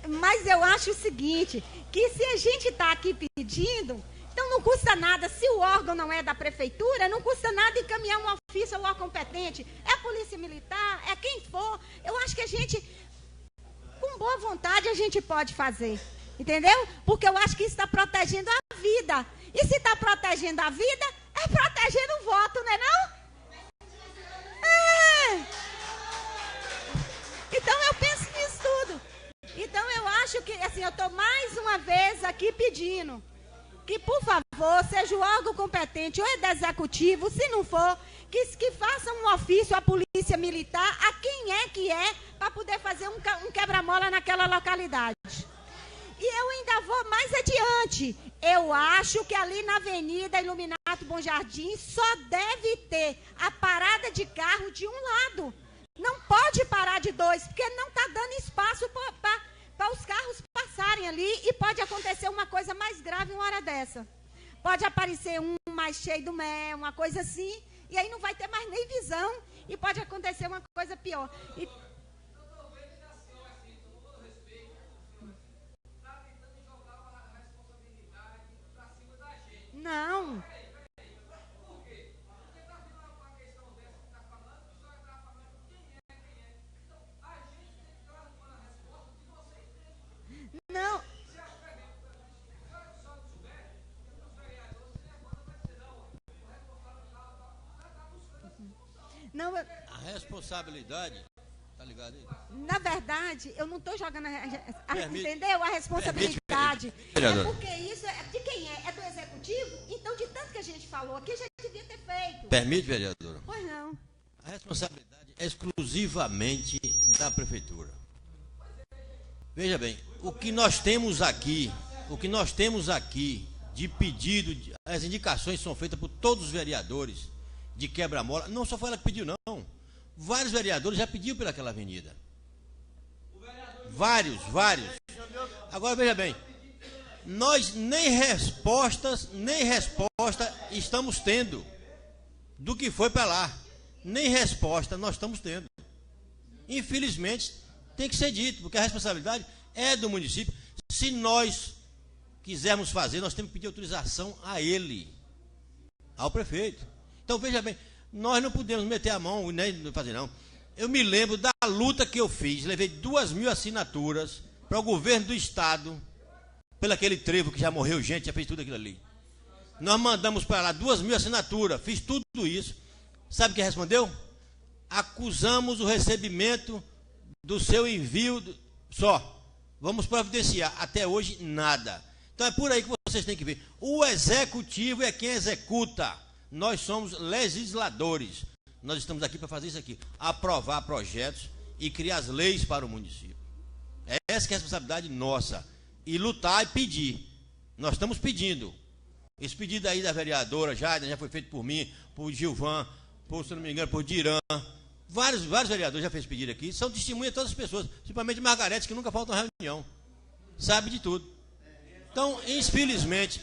Mas eu acho o seguinte, que se a gente está aqui pedindo, então não custa nada, se o órgão não é da prefeitura, não custa nada encaminhar um ofício ao órgão competente, é a polícia militar, é quem for. Eu acho que a gente, com boa vontade, a gente pode fazer, entendeu? Porque eu acho que isso está protegendo a vida. E se está protegendo a vida, é protegendo o voto, não é não? É. Então eu penso nisso tudo. Então eu acho que, assim, eu estou mais uma vez aqui pedindo que, por favor, seja o órgão competente ou é do executivo, se não for, que faça um ofício à polícia militar, a quem é que é, para poder fazer um quebra-mola naquela localidade. E eu ainda vou mais adiante. Eu acho que ali na Avenida Iluminato Bom Jardim só deve ter a parada de carro de um lado. Não pode parar de dois, porque não está dando espaço para os carros passarem ali e pode acontecer uma coisa mais grave uma hora dessa. Pode aparecer um mais cheio do mel, uma coisa assim, e aí não vai ter mais nem visão e pode acontecer uma coisa pior. E... Não. Não. Não, a responsabilidade, tá ligado aí? Na verdade, eu não estou jogando Permite. entendeu? A responsabilidade. Permite. É porque isso é de quem é? É do executivo? Então, de tanto que a gente falou aqui, já devia ter feito. Permite, vereadora? Pois não. A responsabilidade é exclusivamente da prefeitura. Veja bem, o que nós temos aqui de pedido, as indicações são feitas por todos os vereadores de quebra-mola. Não só foi ela que pediu, não. Vários vereadores já pediram pelaquela avenida. Vários. Agora, veja bem, nós nem resposta estamos tendo do que foi para lá. Nem resposta nós estamos tendo. Infelizmente, tem que ser dito, porque a responsabilidade é do município. Se nós quisermos fazer, nós temos que pedir autorização a ele, ao prefeito. Então, veja bem, nós não podemos meter a mão e nem fazer, não. Eu me lembro da luta que eu fiz, levei 2.000 assinaturas para o governo do estado, pelo aquele trevo que já morreu gente, já fez tudo aquilo ali. Nós mandamos para lá 2.000 assinaturas, fiz tudo isso. Sabe o que respondeu? Acusamos o recebimento do seu envio só. Vamos providenciar. Até hoje, nada. Então é por aí que vocês têm que ver. O executivo é quem executa. Nós somos legisladores. Nós estamos aqui para fazer isso aqui. Aprovar projetos e criar as leis para o município. Essa que é a responsabilidade nossa. E lutar e pedir. Nós estamos pedindo. Esse pedido aí da vereadora já foi feito por mim, por Gilvan, por, se não me engano, por Diran. Vários vereadores já fez pedido aqui. São testemunhas de todas as pessoas. Principalmente Margarete, que nunca falta uma reunião. Sabe de tudo. Então, infelizmente,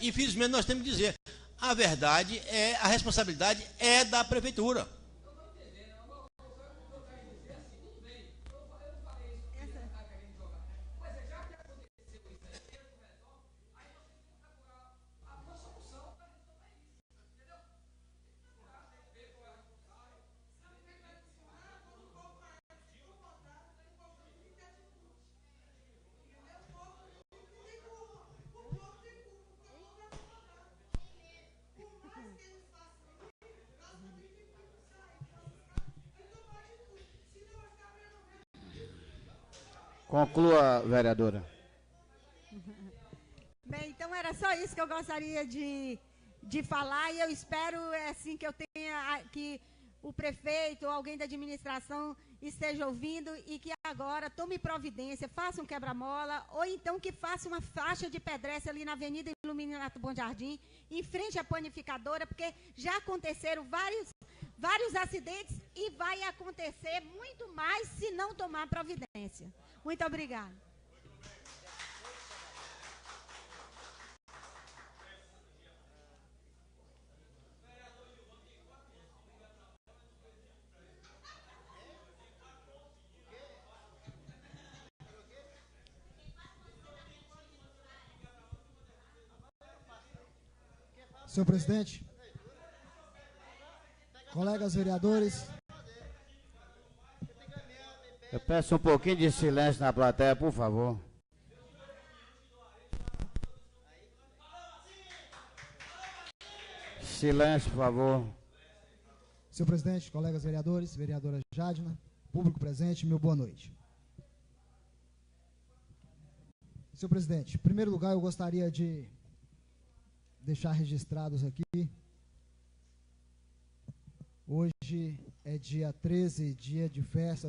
nós temos que dizer. A verdade a responsabilidade é da prefeitura. Conclua, vereadora. Bem, então era só isso que eu gostaria de falar, e eu espero assim que eu tenha que o prefeito ou alguém da administração esteja ouvindo e que agora tome providência, faça um quebra-mola, ou então que faça uma faixa de pedestre ali na Avenida Iluminato Bom Jardim, em frente à panificadora, porque já aconteceram vários acidentes e vai acontecer muito mais se não tomar providência. Muito obrigada. Senhor presidente, colegas vereadores, Eu peço um pouquinho de silêncio na plateia, por favor. Silêncio, por favor. senhor presidente, colegas vereadores, vereadora Jadna, público presente, meu boa noite. Senhor presidente, em primeiro lugar eu gostaria de deixar registrados aqui. Hoje é dia 13, dia de festa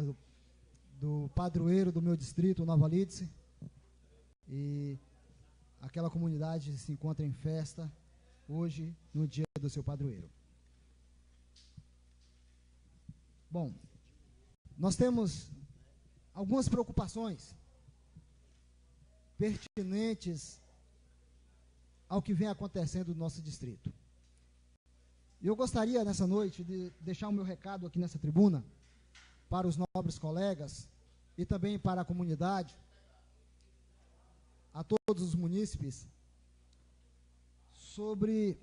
do padroeiro do meu distrito, Nova Lídice, e aquela comunidade se encontra em festa hoje, no dia do seu padroeiro. Bom, nós temos algumas preocupações pertinentes ao que vem acontecendo no nosso distrito. E eu gostaria, nessa noite, de deixar o meu recado aqui nessa tribuna, para os nobres colegas e também para a comunidade, a todos os munícipes, sobre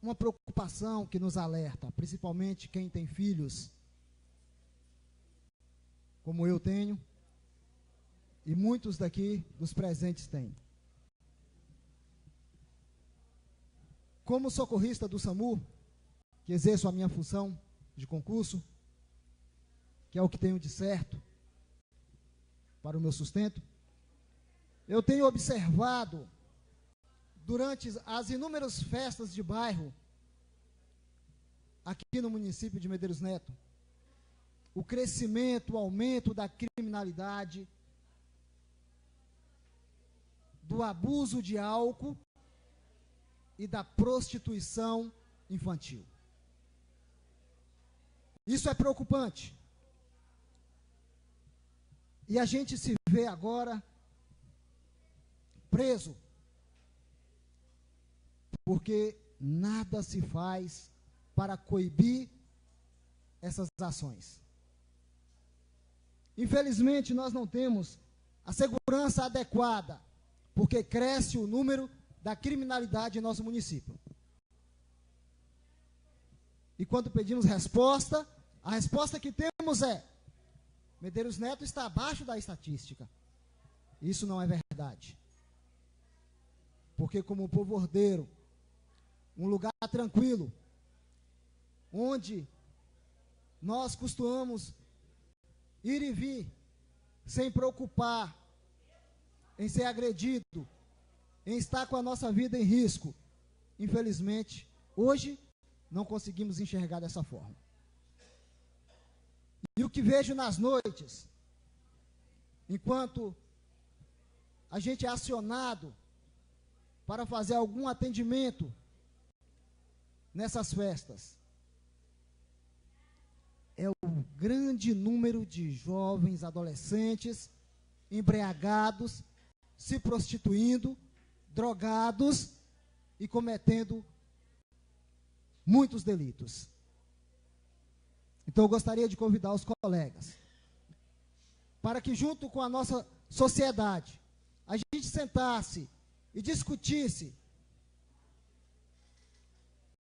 uma preocupação que nos alerta, principalmente quem tem filhos, como eu tenho, e muitos daqui dos presentes têm. Como socorrista do SAMU, que exerço a minha função de concurso, que é o que tenho de certo para o meu sustento, eu tenho observado, durante as inúmeras festas de bairro, aqui no município de Medeiros Neto, o crescimento, o aumento da criminalidade, do abuso de álcool e da prostituição infantil. Isso é preocupante. E a gente se vê agora preso, porque nada se faz para coibir essas ações. Infelizmente, nós não temos a segurança adequada, porque cresce o número da criminalidade em nosso município. E quando pedimos resposta, a resposta que temos é: Medeiros Neto está abaixo da estatística. Isso não é verdade. porque como povo ordeiro, um lugar tranquilo, onde nós costumamos ir e vir, sem preocupar em ser agredido, em estar com a nossa vida em risco. Infelizmente, hoje não conseguimos enxergar dessa forma. E o que vejo nas noites, enquanto a gente é acionado para fazer algum atendimento nessas festas, é o grande número de jovens, adolescentes, embriagados, se prostituindo, drogados e cometendo muitos delitos. Então eu gostaria de convidar os colegas para que, junto com a nossa sociedade, a gente sentasse e discutisse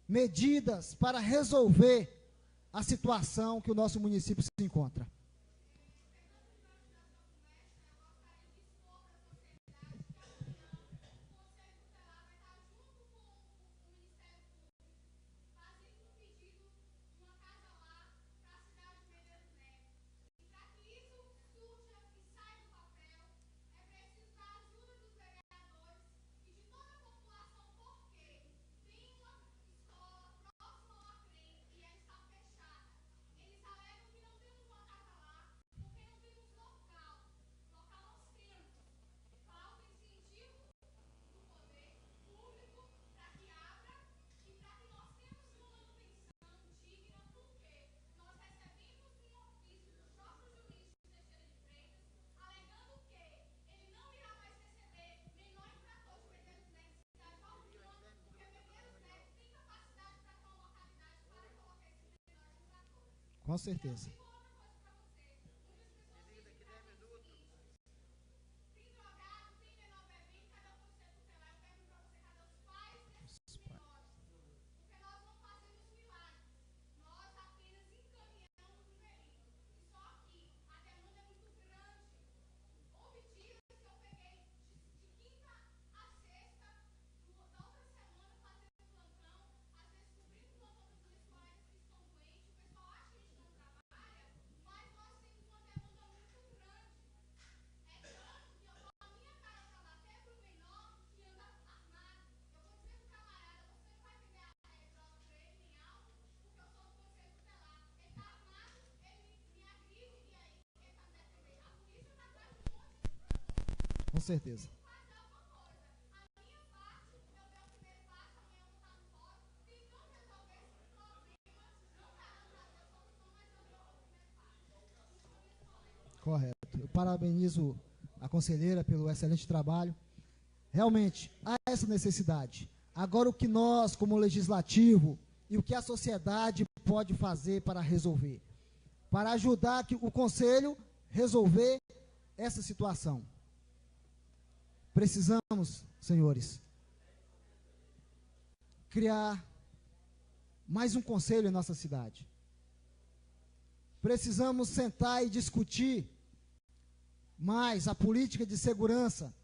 medidas para resolver a situação que o nosso município se encontra. Com certeza. Com certeza. Correto. Eu parabenizo a conselheira pelo excelente trabalho. Realmente, há essa necessidade. Agora, o que nós, como legislativo, e o que a sociedade pode fazer para resolver? Para ajudar o Conselho a resolver essa situação. Precisamos, senhores, criar mais um conselho em nossa cidade. Precisamos sentar e discutir mais a política de segurança.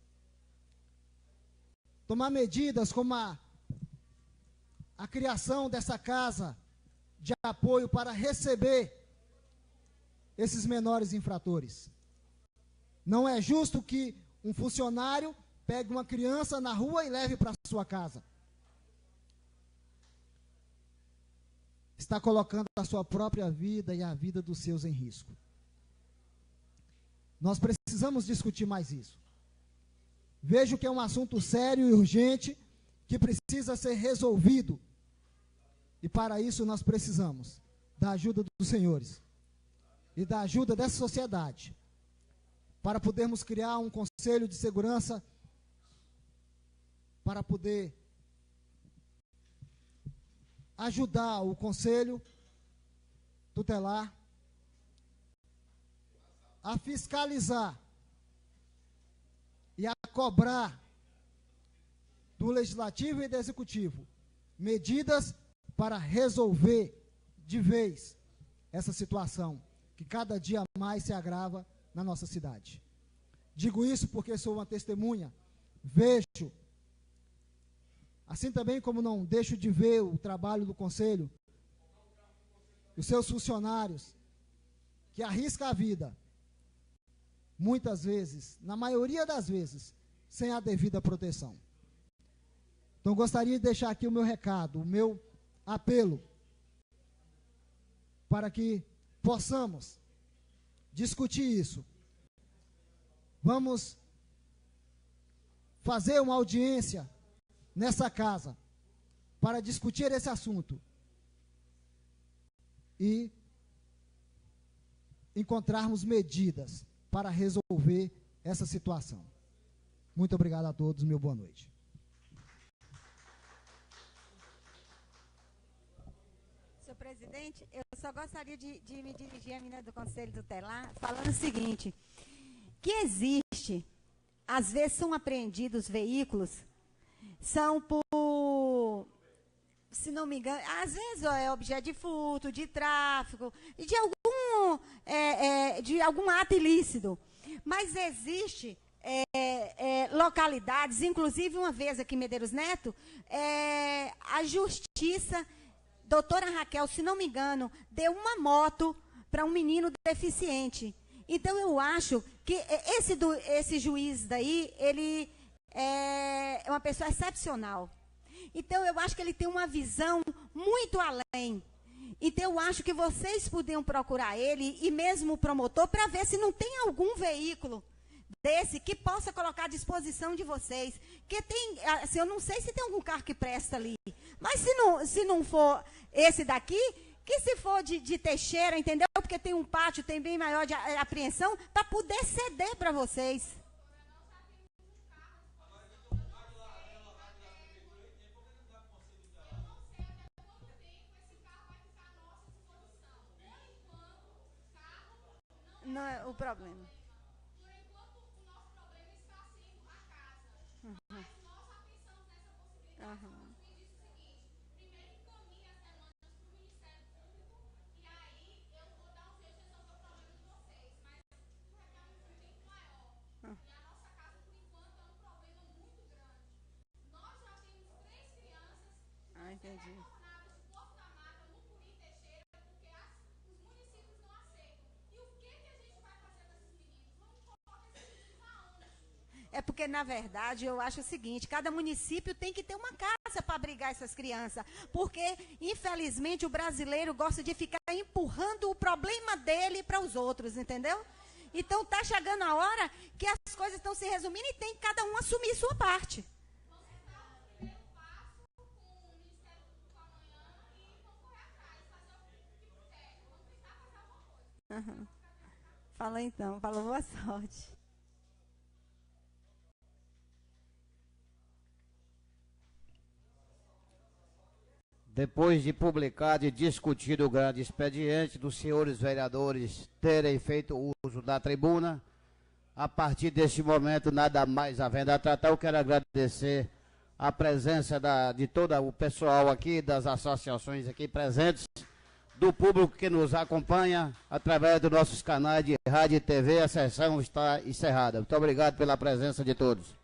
Tomar medidas como a criação dessa casa de apoio para receber esses menores infratores. Não é justo que um funcionário pegue uma criança na rua e leve para sua casa. Está colocando a sua própria vida e a vida dos seus em risco. Nós precisamos discutir mais isso. Vejo que é um assunto sério e urgente que precisa ser resolvido. E para isso nós precisamos da ajuda dos senhores e da ajuda dessa sociedade, para podermos criar um conselho de segurança, para poder ajudar o conselho tutelar a fiscalizar e a cobrar do legislativo e do executivo medidas para resolver de vez essa situação que cada dia mais se agrava na nossa cidade. Digo isso porque sou uma testemunha, vejo Assim também como não deixo de ver o trabalho do Conselho, os seus funcionários, que arriscam a vida, muitas vezes, na maioria das vezes, sem a devida proteção. Então, gostaria de deixar aqui o meu recado, o meu apelo, para que possamos discutir isso. Vamos fazer uma audiência nessa casa para discutir esse assunto e encontrarmos medidas para resolver essa situação. Muito obrigado a todos, meu boa noite. Senhor presidente, eu só gostaria de me dirigir à menina do Conselho Tutelar falando o seguinte, que existe, às vezes são apreendidos veículos, são por, se não me engano, às vezes é objeto de furto, de tráfico, de algum ato ilícito. Mas existe localidades, inclusive uma vez aqui em Medeiros Neto, a justiça, doutora Raquel, se não me engano, deu uma moto para um menino deficiente. Então eu acho que esse juiz daí, ele é uma pessoa excepcional. Então eu acho que ele tem uma visão muito além. Então eu acho que vocês podiam procurar ele e mesmo o promotor para ver se não tem algum veículo desse que possa colocar à disposição de vocês. Que tem, assim, eu não sei se tem algum carro que presta ali, mas se não for esse daqui, que se for de Teixeira, entendeu? Porque tem um pátio, tem bem maior de apreensão, para poder ceder para vocês. Não é o problema. Por enquanto, o nosso problema está sendo a casa. Mas nós já pensamos nessa possibilidade. Me disse o seguinte: primeiro encaminhe as demandas para o Ministério Público e aí eu vou dar um jeito de resolver o problema de vocês. Mas o reclamo é muito maior. E a nossa casa, por enquanto, é um problema muito grande. Nós já temos 3 crianças retornadas de Porto da Mata, no Puri Teixeira, porque os municípios não aceitam. E o que a gente vai fazer com esses meninos? Vamos colocar esses meninos aonde? É porque, na verdade, eu acho o seguinte, cada município tem que ter uma casa para abrigar essas crianças. Porque, infelizmente, o brasileiro gosta de ficar empurrando o problema dele para os outros, entendeu? Então, está chegando a hora que as coisas estão se resumindo e tem que cada um assumir sua parte. Vamos dar o primeiro passo com o Ministério Público amanhã e vamos correr atrás, fazer o que puder. Vamos tentar fazer alguma coisa. Fala então, fala boa sorte. Depois de publicado e discutido o grande expediente dos senhores vereadores terem feito uso da tribuna, a partir deste momento, nada mais havendo a tratar, eu quero agradecer a presença de todo o pessoal aqui, das associações aqui presentes, do público que nos acompanha através dos nossos canais de rádio e TV. A sessão está encerrada. Muito obrigado pela presença de todos.